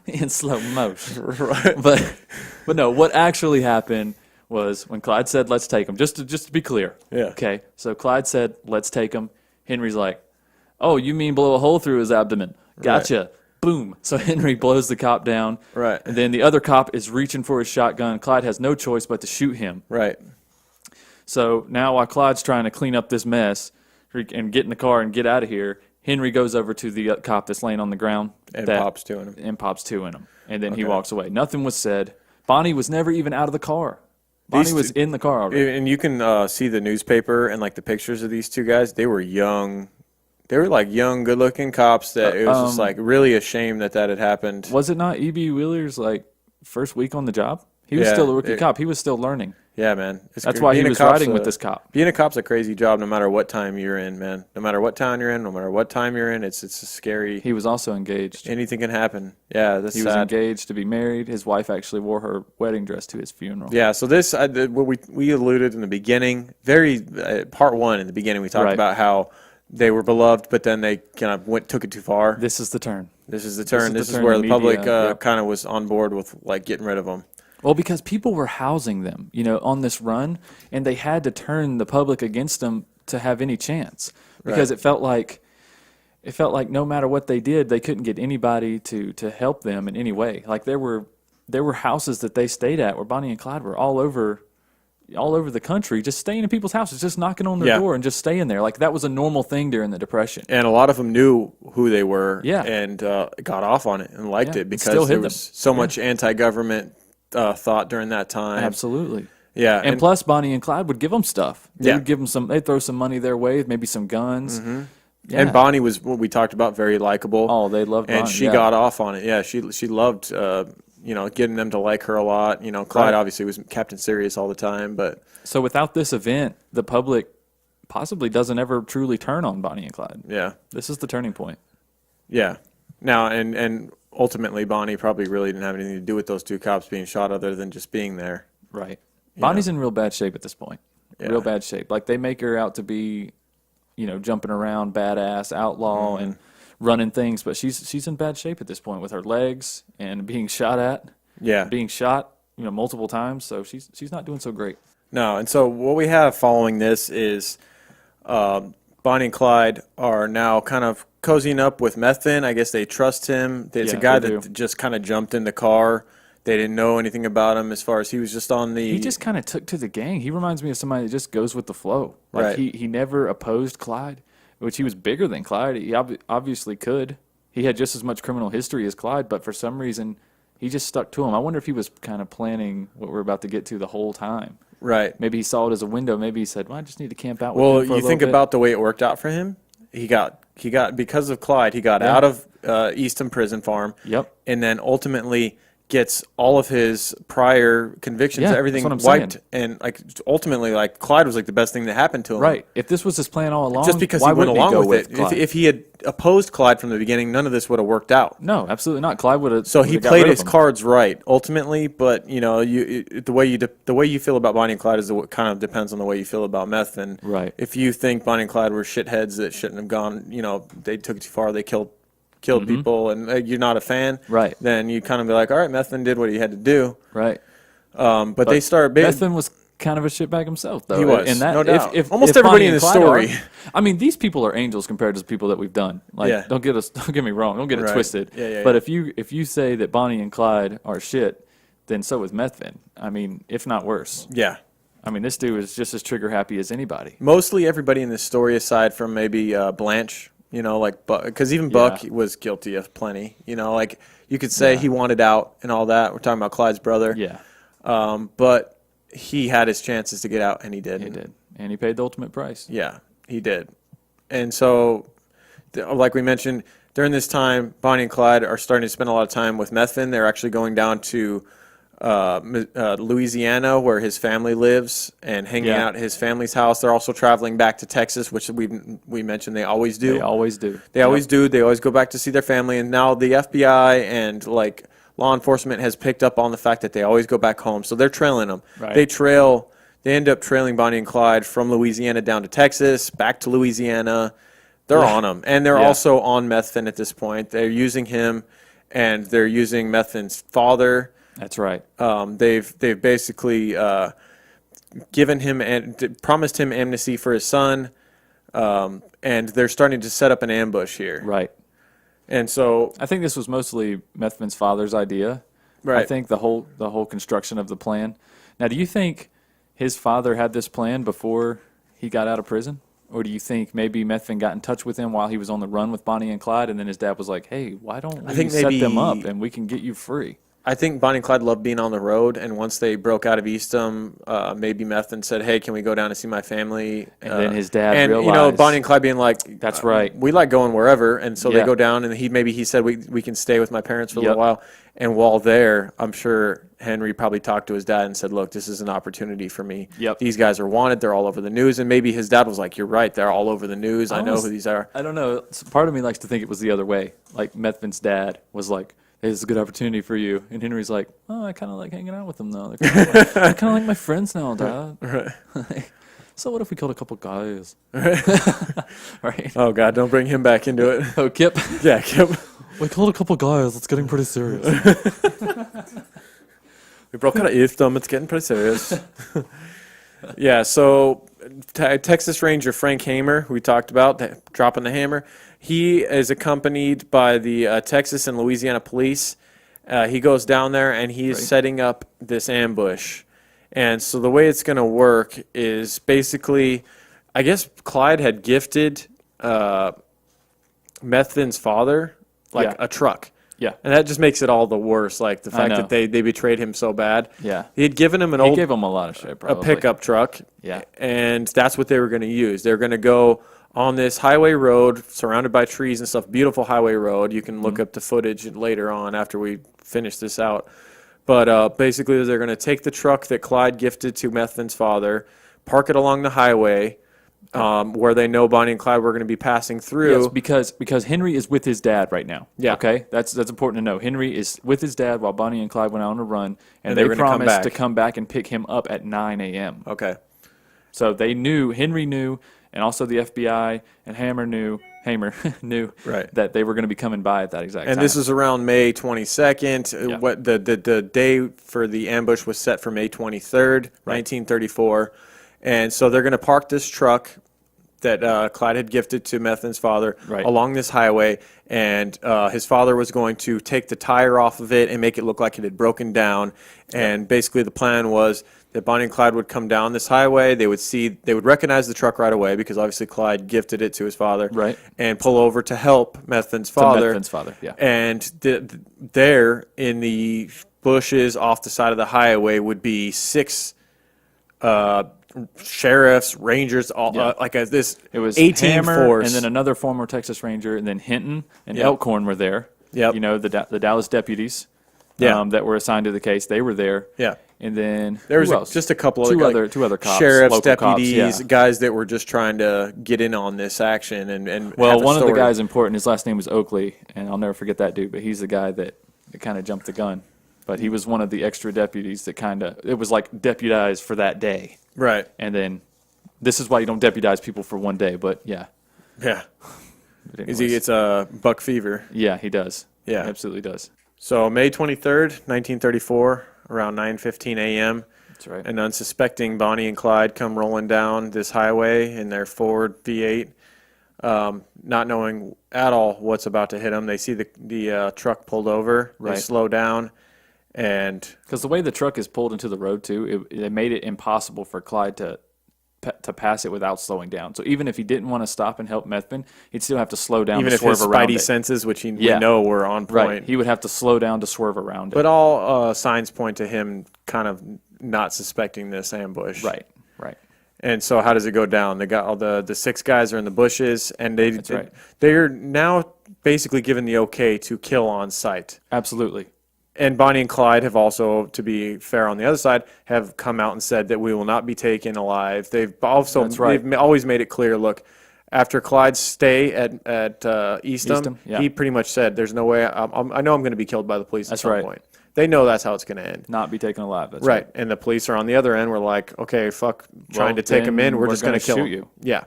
In slow motion. Right. But no, what actually happened was when Clyde said, let's take him, just to be clear. Yeah. Okay. So Clyde said, let's take him. Henry's like, oh, you mean blow a hole through his abdomen? Gotcha. Right. Boom. So Henry blows the cop down. Right. And then the other cop is reaching for his shotgun. Clyde has no choice but to shoot him. Right. So now while Clyde's trying to clean up this mess and get in the car and get out of here, Henry goes over to the cop that's laying on the ground. And pops 2 in him. And pops 2 in him. And then he walks away. Nothing was said. Bonnie was never even out of the car. Bonnie was in the car already. And you can see the newspaper and the pictures of these two guys. They were young They were like young, good-looking cops that it was just like really a shame that had happened. Was it not E.B. Wheeler's like first week on the job? He was still a rookie cop. He was still learning. Yeah, man. That's why he was riding with this cop. Being a cop's a crazy job no matter what time you're in, man. No matter what town you're in, no matter what time you're in, it's a scary. He was also engaged. Anything can happen. Yeah, that's sad. He was engaged to be married. His wife actually wore her wedding dress to his funeral. Yeah, so this, what we alluded in the beginning, part one in the beginning, we talked about how they were beloved, but then they kind of took it too far. This is the turn. This is where the public kind of was on board with like getting rid of them. Well, because people were housing them, on this run, and they had to turn the public against them to have any chance. Because it felt like no matter what they did, they couldn't get anybody to help them in any way. Like there were houses that they stayed at where Bonnie and Clyde were all over the country, just staying in people's houses, just knocking on their door and just staying there. Like that was a normal thing during the Depression. And a lot of them knew who they were and got off on it and liked it because there was so much anti-government thought during that time. Absolutely. Yeah. And plus Bonnie and Clyde would give them stuff. They would give them they'd throw some money their way, maybe some guns. Mm-hmm. Yeah. And Bonnie was what we talked about, very likable. Oh, they loved Bonnie. And she got off on it. Yeah, she loved getting them to like her a lot. Clyde obviously was Captain Serious all the time, but so without this event, the public possibly doesn't ever truly turn on Bonnie and Clyde. Yeah. This is the turning point. Yeah. Now and ultimately Bonnie probably really didn't have anything to do with those two cops being shot other than just being there. Right. Bonnie's in real bad shape at this point. Yeah. Real bad shape. Like they make her out to be, jumping around, badass, outlaw, and running things, but she's in bad shape at this point with her legs and being shot at. Yeah. Being shot, multiple times, so she's not doing so great. No, and so what we have following this is Bonnie and Clyde are now kind of cozying up with Methvin. I guess they trust him. It's a guy that just kind of jumped in the car. They didn't know anything about him as far as he was just on the... He just kind of took to the gang. He reminds me of somebody that just goes with the flow. Like he never opposed Clyde, which he was bigger than Clyde. He obviously could. He had just as much criminal history as Clyde, but for some reason, he just stuck to him. I wonder if he was kind of planning what we're about to get to the whole time. Right. Maybe he saw it as a window. Maybe he said, well, I just need to camp out with him for a little bit. Well, you think about the way it worked out for him. He got because of Clyde, he got out of Eastham Prison Farm. Yep. And then ultimately gets all of his prior convictions, everything wiped, and ultimately Clyde was the best thing that happened to him. Right. If this was his plan all along, just because he went along with it. If he had opposed Clyde from the beginning, none of this would have worked out. No, absolutely not. Clyde would have. So he played his cards right ultimately, but the way you feel about Bonnie and Clyde kind of depends on the way you feel about Methvin. Right. If you think Bonnie and Clyde were shitheads that shouldn't have gone, they took it too far, they killed people, and you're not a fan, right? Then you kind of be like, all right, Methvin did what he had to do, right? But they started. Methvin was kind of a shitbag himself, though. He was, and that, no doubt. If almost everybody in the story. These people are angels compared to the people that we've done. Don't get me wrong, don't get it twisted. Yeah. But if you say that Bonnie and Clyde are shit, then so is Methvin. If not worse. Yeah. This dude is just as trigger happy as anybody. Mostly everybody in this story, aside from maybe Blanche. Because even Buck was guilty of plenty. You could say he wanted out and all that. We're talking about Clyde's brother. Yeah. But he had his chances to get out, and he didn't. He did. And he paid the ultimate price. Yeah, he did. And so, like we mentioned, during this time, Bonnie and Clyde are starting to spend a lot of time with Methvin. They're actually going down to Louisiana, where his family lives, and hanging out at his family's house. They're also traveling back to Texas, which we mentioned they always do. They always do. They always do. They always go back to see their family. And now the FBI and law enforcement has picked up on the fact that they always go back home. So they're trailing them. Right. They end up trailing Bonnie and Clyde from Louisiana down to Texas, back to Louisiana. They're on them, and they're also on Methvin at this point. They're using him, and they're using Methvin's father. That's right. They've basically given him and promised him amnesty for his son, and they're starting to set up an ambush here. Right. And so I think this was mostly Methvin's father's idea. Right. I think the whole construction of the plan. Now, do you think his father had this plan before he got out of prison? Or do you think maybe Methvin got in touch with him while he was on the run with Bonnie and Clyde, and then his dad was like, hey, why don't we set them up and we can get you free? I think Bonnie and Clyde loved being on the road, and once they broke out of Eastham, maybe Methvin said, "Hey, can we go down and see my family?" And then his dad and realized, Bonnie and Clyde being like, "That's right, we like going wherever," and so they go down, and he said, "We can stay with my parents for a little while." And while there, I'm sure Henry probably talked to his dad and said, "Look, this is an opportunity for me. These guys are wanted. They're all over the news." And maybe his dad was like, "You're right. They're all over the news. I know who these are." I don't know. Part of me likes to think it was the other way. Like Methvin's dad was like, "Hey, this is a good opportunity for you," and Henry's like, "Oh, I kind of like hanging out with them though. They're kind of like my friends now, Dad." Right. So what if we killed a couple guys? Right. Oh God, don't bring him back into it. Oh, Kip. Yeah, Kip. We killed a couple guys. It's getting pretty serious. We broke out of Eastham. It's getting pretty serious. Yeah, so Texas Ranger Frank Hamer, who we talked about, dropping the hammer, he is accompanied by the Texas and Louisiana police. He goes down there, and he's setting up this ambush. And so the way it's going to work is basically, I guess Clyde had gifted Methvin's father a truck. Yeah. And that just makes it all the worse, like the fact that they betrayed him so bad. Yeah. He had given him He gave him a lot of shit, probably. a pickup truck. Yeah. And that's what they were going to use. They were going to go on this highway road surrounded by trees and stuff, beautiful highway road. You can look up the footage later on after we finish this out. But basically they're going to take the truck that Clyde gifted to Methvin's father, park it along the highway, where they know Bonnie and Clyde were going to be passing through. Yes, because Henry is with his dad right now. Yeah. Okay? That's important to know. Henry is with his dad while Bonnie and Clyde went out on a run, and they they were gonna promised come to back. come back and pick him up at 9 a.m. Okay. So they knew, Henry knew, and also the FBI and Hamer knew that they were going to be coming by at that exact time. And this is around May 22nd. Yeah. What the day for the ambush was set for May 23rd, 1934. And so they're going to park this truck that Clyde had gifted to Methvin's father along this highway, and his father was going to take the tire off of it and make it look like it had broken down. And basically the plan was that Bonnie and Clyde would come down this highway. They would recognize the truck right away because obviously Clyde gifted it to his father, and pull over to help Methvin's father. And there in the bushes off the side of the highway would be 6 sheriffs, rangers, this. It was 18 Hamer, force, and then another former Texas Ranger, and then Hinton and Elkhorn were there. Yep. You know, the Dallas deputies that were assigned to the case, they were there. Yeah. And then there was just a couple two of two other cops, sheriffs, local deputies, cops, guys that were just trying to get in on this action and well, have a one of the story. guys important. His last name was Oakley, and I'll never forget that dude. But he's the guy that kind of jumped the gun. But he was one of the extra deputies that it was like deputized for that day. Right. And then this is why you don't deputize people for one day. But yeah. Yeah. He gets a buck fever. Yeah, he does. Yeah, he absolutely does. So May 23rd, 1934, around 9:15 a.m. That's right. An unsuspecting Bonnie and Clyde come rolling down this highway in their Ford V8, not knowing at all what's about to hit them. They see the truck pulled over. They slow down, and because the way the truck is pulled into the road too, it made it impossible for Clyde to pass it without slowing down. So even if he didn't want to stop and help Methvin, he'd still have to slow down even to if swerve his around spidey it. senses, which we know were on point, right? He would have to slow down to swerve around it. But all signs point to him kind of not suspecting this ambush. Right. And so how does it go down? They got all the 6 guys are in the bushes, and they're now basically given the okay to kill on sight. Absolutely. And Bonnie and Clyde have also, to be fair on the other side, have come out and said that we will not be taken alive. They've also they've always made it clear, look, after Clyde's stay at Eastham, he pretty much said, there's no way, I know I'm going to be killed by the police at some point. They know that's how it's going to end. Not be taken alive. That's right. And the police are on the other end. We're like, okay, fuck trying to take him in. We're just going to kill him. You. Yeah.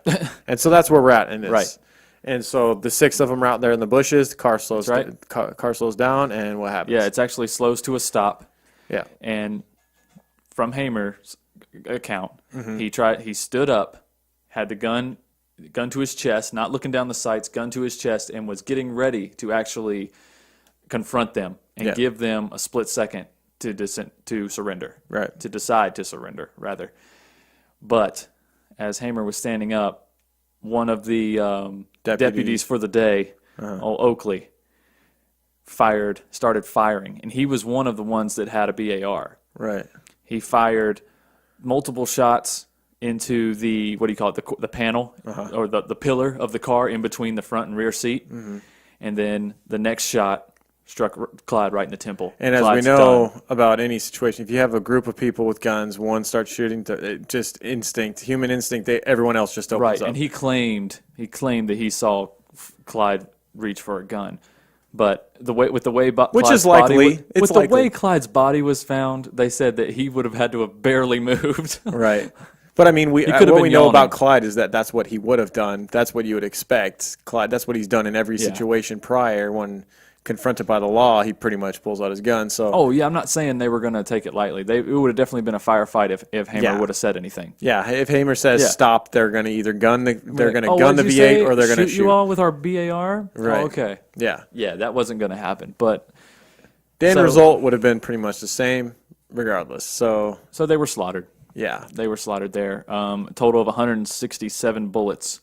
And so that's where we're at in this. Right. And so the 6 of them are out there in the bushes. The car slows car slows down, and what happens? Yeah, it's actually slows to a stop. Yeah. And from Hamer's account, he stood up, had the gun to his chest, not looking down the sights, gun to his chest, and was getting ready to actually confront them and give them a split second to surrender. Right. To decide to surrender, rather. But as Hamer was standing up, one of the deputies for the day, old Oakley, started firing, and he was one of the ones that had a BAR. Right. He fired multiple shots into the, what do you call it, the panel, or the pillar of the car in between the front and rear seat. Mm-hmm. And then the next shot struck Clyde right in the temple. And as Clyde's we know done. about any situation, if you have a group of people with guns, one starts shooting, just instinct, human instinct, everyone else just opens up. And he claimed that he saw Clyde reach for a gun. But with the way Clyde's Clyde's body was found, they said that he would have had to have barely moved. Right. But I mean, what we know about Clyde is that that's what he would have done. That's what you would expect. Clyde, that's what he's done in every situation prior. When confronted by the law, he pretty much pulls out his gun. So. Oh yeah, I'm not saying they were going to take it lightly. It would have definitely been a firefight if Hamer would have said anything. Yeah, if Hamer says stop, they're going to either gun the V8 or they're going to shoot you all with our BAR. Right. Oh, okay. Yeah. Yeah, that wasn't going to happen. But the end result would have been pretty much the same, regardless. So they were slaughtered. Yeah, they were slaughtered there. A total of 167 bullets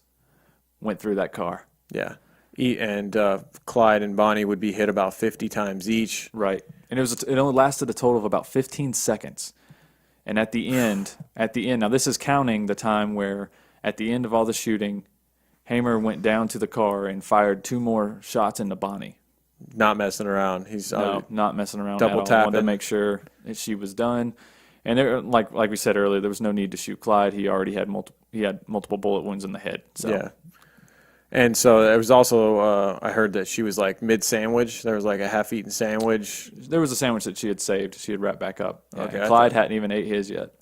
went through that car. Yeah. And Clyde and Bonnie would be hit about 50 times each. Right. And it only lasted a total of about 15 seconds. And at the end, now this is counting the time where at the end of all the shooting, Hamer went down to the car and fired 2 more shots into Bonnie. Not messing around. Not messing around. Double tapping. Wanted to make sure that she was done. And there, like we said earlier, there was no need to shoot Clyde. He already had multiple bullet wounds in the head. So. Yeah. And so there was also, I heard that she was like mid-sandwich. There was like a half-eaten sandwich. There was a sandwich that she had saved. She had wrapped back up. Okay. Clyde hadn't even ate his yet.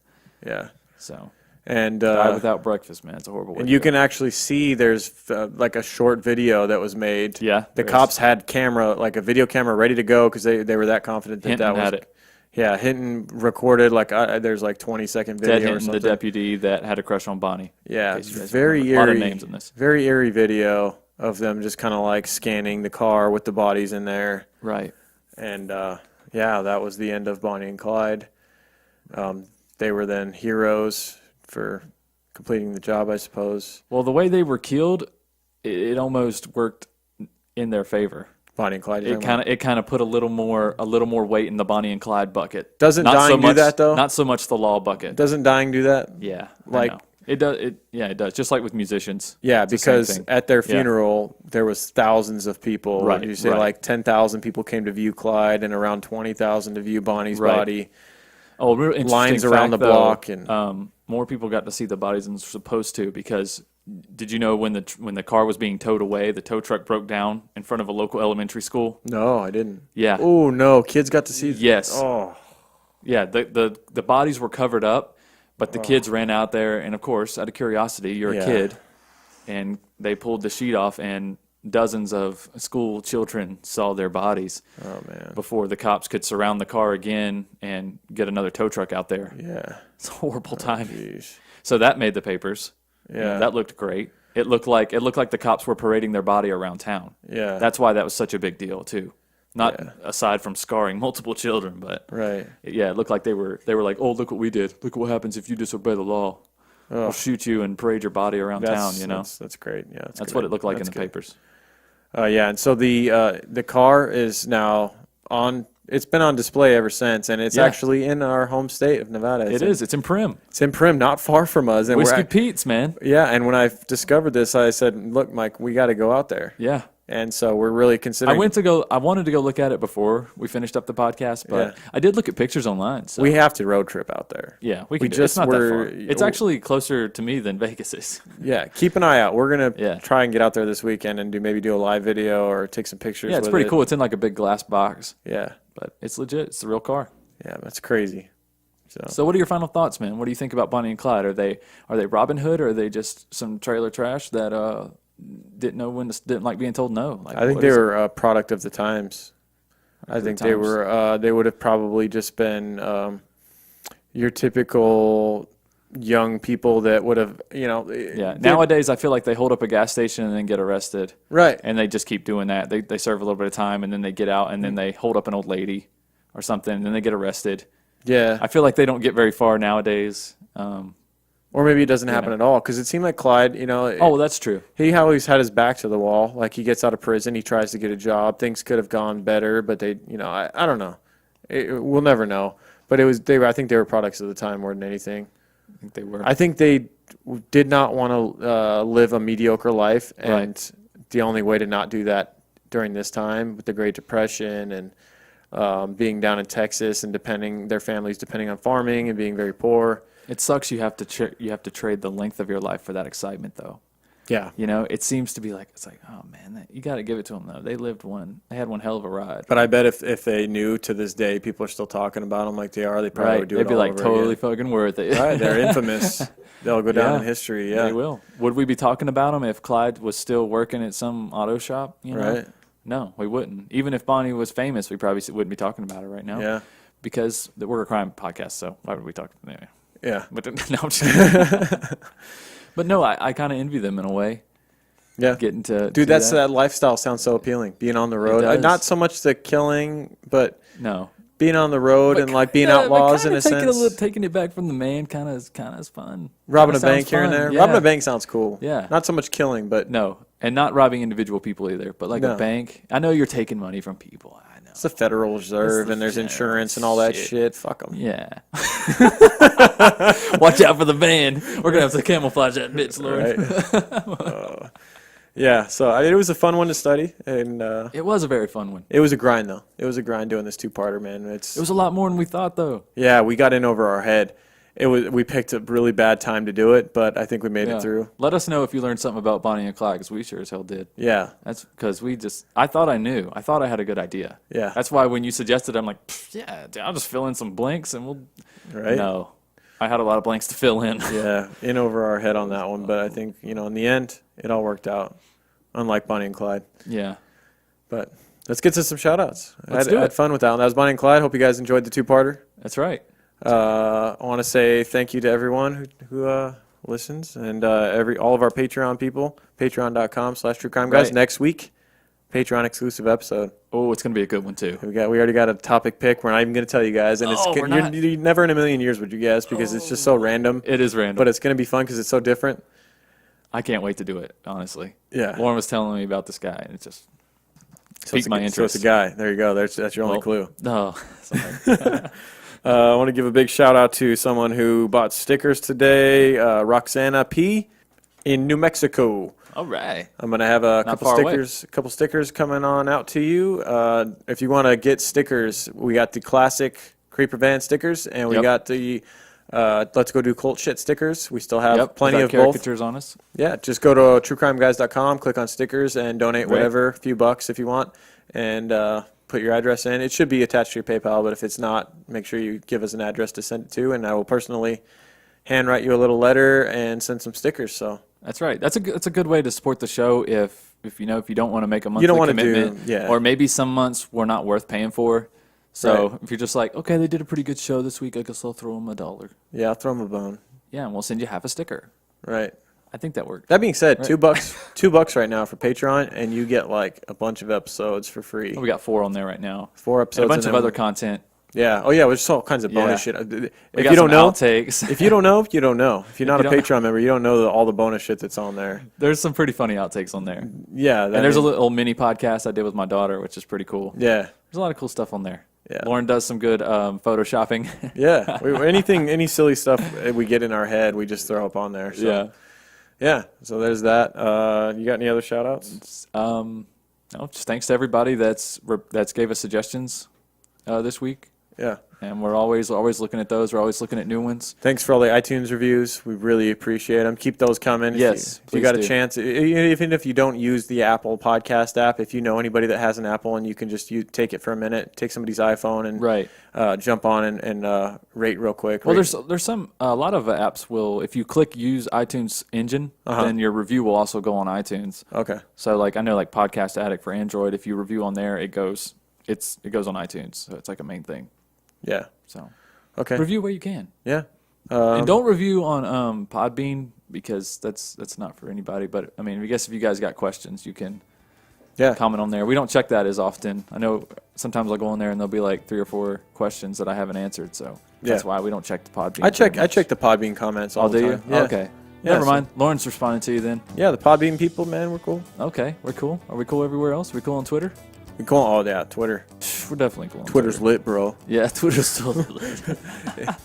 Yeah. So. And died without breakfast, man. It's a horrible way. And you can actually see there's like a short video that was made. Yeah. The cops had a video camera ready to go because they were that confident that Hinton that was. had it. Yeah, Hinton recorded there's like 20-second video Ted or Hinton, something. the deputy that had a crush on Bonnie. Yeah, very eerie. A lot of names in this. Very eerie video of them just kind of like scanning the car with the bodies in there. Right. And that was the end of Bonnie and Clyde. They were then heroes for completing the job, I suppose. Well, the way they were killed, it almost worked in their favor. Bonnie and Clyde. It kind of put a little more weight in the Bonnie and Clyde bucket. Doesn't dying do that though? Not so much the law bucket. Doesn't dying do that? Yeah, it does. It does. Just like with musicians. Yeah, because at their funeral there was thousands of people. Right. You say like 10,000 people came to view Clyde and around 20,000 to view Bonnie's body. Oh, real interesting lines around the block and more people got to see the bodies than supposed to because. Did you know when the car was being towed away, the tow truck broke down in front of a local elementary school? No, I didn't. Yeah. Oh no, kids got to see. Yes. Oh. Yeah. The bodies were covered up, but the kids ran out there, and of course, out of curiosity, you're a kid, and they pulled the sheet off, and dozens of school children saw their bodies. Oh man! Before the cops could surround the car again and get another tow truck out there. Yeah. It's horrible timing. Geez. So that made the papers. Yeah, that looked great. It looked like the cops were parading their body around town. Yeah, that's why that was such a big deal too. Not aside from scarring multiple children, but it looked like they were like, oh, look what we did. Look what happens if you disobey the law. We'll shoot you and parade your body around town. You know, that's great. Yeah, that's what it looked like in the papers. And so the car is now on. It's been on display ever since, and it's actually in our home state of Nevada. It's in Prim. It's in Prim, not far from us. And Whiskey Pete's, man. Yeah, and when I discovered this, I said, look, Mike, we got to go out there. Yeah. And so we're really considering. I wanted to go look at it before we finished up the podcast, but I did look at pictures online. So. We have to road trip out there. Yeah, we can. It's not that far. It's actually closer to me than Vegas is. Yeah, keep an eye out. We're gonna try and get out there this weekend and maybe do a live video or take some pictures. Yeah, it's pretty cool. It's in like a big glass box. Yeah, but it's legit. It's a real car. Yeah, that's crazy. So what are your final thoughts, man? What do you think about Bonnie and Clyde? Are they Robin Hood, or are they just some trailer trash that didn't like being told no? Like, I think they were a product of the times. I think they were. They would have probably just been your typical young people that would have, Yeah. Nowadays, I feel like they hold up a gas station and then get arrested. Right. And they just keep doing that. They serve a little bit of time and then they get out and then they hold up an old lady or something and then they get arrested. Yeah. I feel like they don't get very far nowadays. Or maybe it doesn't happen at all, because it seemed like Clyde, Oh, that's true. he always had his back to the wall. Like, he gets out of prison, he tries to get a job. Things could have gone better, but they, I don't know. We'll never know. But I think they were products of the time more than anything. I think they were. I think they did not want to live a mediocre life, and the only way to not do that during this time with the Great Depression and being down in Texas and their families depending on farming and being very poor. It sucks you have to trade the length of your life for that excitement, though. Yeah. It seems to be like, it's like, oh man, you got to give it to them though. They had one hell of a ride. But I bet if they knew to this day, people are still talking about them like they are, they probably would do it all over again. They'd be like totally fucking worth it. Right, they're infamous. They'll go down in history, yeah. They will. Would we be talking about them if Clyde was still working at some auto shop, Right. No, we wouldn't. Even if Bonnie was famous, we probably wouldn't be talking about her right now. Yeah. Because we're a crime podcast, so why would we talk? Anyway. Yeah. But no, I'm just kidding. But no, I kind of envy them in a way. Yeah. Getting to Dude, that lifestyle sounds so appealing. Being on the road. Not so much the killing, but being on the road and like being outlaws in a sense. Taking it back from the man kind of is fun. Robbing a bank here and there. Yeah. Robbing a bank sounds cool. Yeah. Not so much killing, but no, and not robbing individual people either, but like a bank. I know you're taking money from people. I know. It's the Federal Reserve and there's insurance and all that shit. Fuck them. Yeah. Watch out for the van. We're gonna have to camouflage that bitch, Lord. Right. Yeah, so it was a fun one to study, and it was a very fun one. It was a grind, though. It was a grind doing this two-parter, man. It was a lot more than we thought, though. Yeah, we got in over our head. We picked a really bad time to do it, but I think we made it through. Let us know if you learned something about Bonnie and Clyde, because we sure as hell did. Yeah. That's because I thought I knew. I thought I had a good idea. Yeah. That's why when you suggested, I'm like, yeah, I'll just fill in some blanks and we'll. Right. No. I had a lot of blanks to fill in. Yeah, in over our head on that one, but I think, in the end, it all worked out, unlike Bonnie and Clyde. Yeah. But let's get to some shout-outs. I had fun with that one. That was Bonnie and Clyde. Hope you guys enjoyed the two-parter. That's right. I want to say thank you to everyone who listens, and all of our Patreon people, patreon.com/truecrimeguys. Right. Next week, Patreon exclusive episode. Oh, it's going to be a good one, too. We already got a topic pick. We're not even going to tell you guys, and you never in a million years would you guess, because it's just so random. It is random. But it's going to be fun because it's so different. I can't wait to do it, honestly. Yeah. Lauren was telling me about this guy, and it just piqued my interest. So it's a guy. There you go. That's your only clue. No. Sorry. I want to give a big shout out to someone who bought stickers today, Roxana P. in New Mexico. All right. I'm going to have a couple stickers coming on out to you. If you want to get stickers, we got the classic Creeper Van stickers, and we got the Let's Go Do Cult Shit stickers. We still have plenty of both. Caricatures on us. Yeah, just go to truecrimeguys.com, click on stickers, and donate whatever, a few bucks if you want, and put your address in. It should be attached to your PayPal, but if it's not, make sure you give us an address to send it to, and I will personally handwrite you a little letter and send some stickers. So that's right. That's a good way to support the show if you don't want to make a monthly commitment, or maybe some months we're not worth paying for. So if you're just like, okay, they did a pretty good show this week, I guess I'll throw them $1. Yeah, I'll throw them a bone. Yeah, and we'll send you half a sticker. Right. I think that worked. That being said, $2 right now for Patreon, and you get like a bunch of episodes for free. We got 4 on there right now. 4 episodes. And a bunch of other content. Yeah. Oh yeah, there's all kinds of bonus shit. If you don't know, outtakes. If you don't know, you don't know. If you're not a Patreon member, you don't know all the bonus shit that's on there. There's some pretty funny outtakes on there. Yeah. And there's a little mini podcast I did with my daughter, which is pretty cool. Yeah. There's a lot of cool stuff on there. Yeah. Lauren does some good photoshopping. Yeah. Any silly stuff we get in our head, we just throw up on there. So. Yeah. Yeah. So there's that. You got any other shout outs? No, just thanks to everybody that's gave us suggestions this week. Yeah. And we're always looking at those. We're always looking at new ones. Thanks for all the iTunes reviews. We really appreciate them. Keep those coming. Yes, if you got a chance, even if you don't use the Apple Podcast app, if you know anybody that has an Apple and you can just take it for a minute, take somebody's iPhone and jump on and rate real quick. Well, there's a lot of apps will, if you click use iTunes engine, then your review will also go on iTunes. Okay. So I know Podcast Addict for Android, if you review on there, it goes on iTunes. So it's like a main thing. Yeah. So, okay. Review where you can. Yeah. And don't review on Podbean, because that's not for anybody. But I mean, I guess if you guys got questions, you can comment on there. We don't check that as often. I know sometimes I'll go on there and there'll be like 3 or 4 questions that I haven't answered. So That's why we don't check the Podbean. I check the Podbean comments all the time. Do you? Yeah. Okay. Yeah, Never mind. Lauren's responding to you then. Yeah, the Podbean people, man, we're cool. Okay, we're cool. Are we cool everywhere else? We cool on Twitter? We're cool on Twitter. We're definitely cool on Twitter's Twitter. lit, bro. Yeah, Twitter's still lit.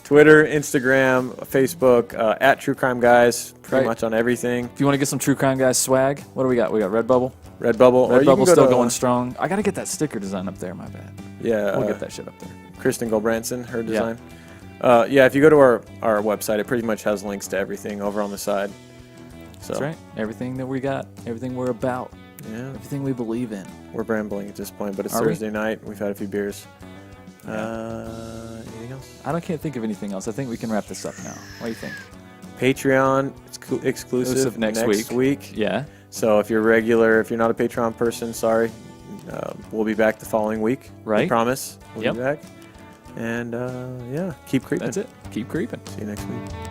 Twitter, Instagram, Facebook, at True Crime Guys, pretty Right. much on everything. If you want to get some True Crime Guys swag, what do we got? We got Redbubble. Redbubble's still going strong. I got to get that sticker design up there, my bad. Yeah. We'll get that shit up there. Kristen Gulbranson, her design. Yeah, if you go to our website, it pretty much has links to everything over on the side. So, That's right. Everything that we got, everything we're about, everything we believe in. We're rambling at this point, but it's Thursday night. We've had a few beers. Anything else? I can't think of anything else. I think we can wrap this up now. What do you think? Patreon exclusive next week. Yeah. So if you're not a Patreon person, sorry. We'll be back the following week. Right. We promise. We'll Yep. be back. And keep creeping. That's it. Keep creeping. See you next week.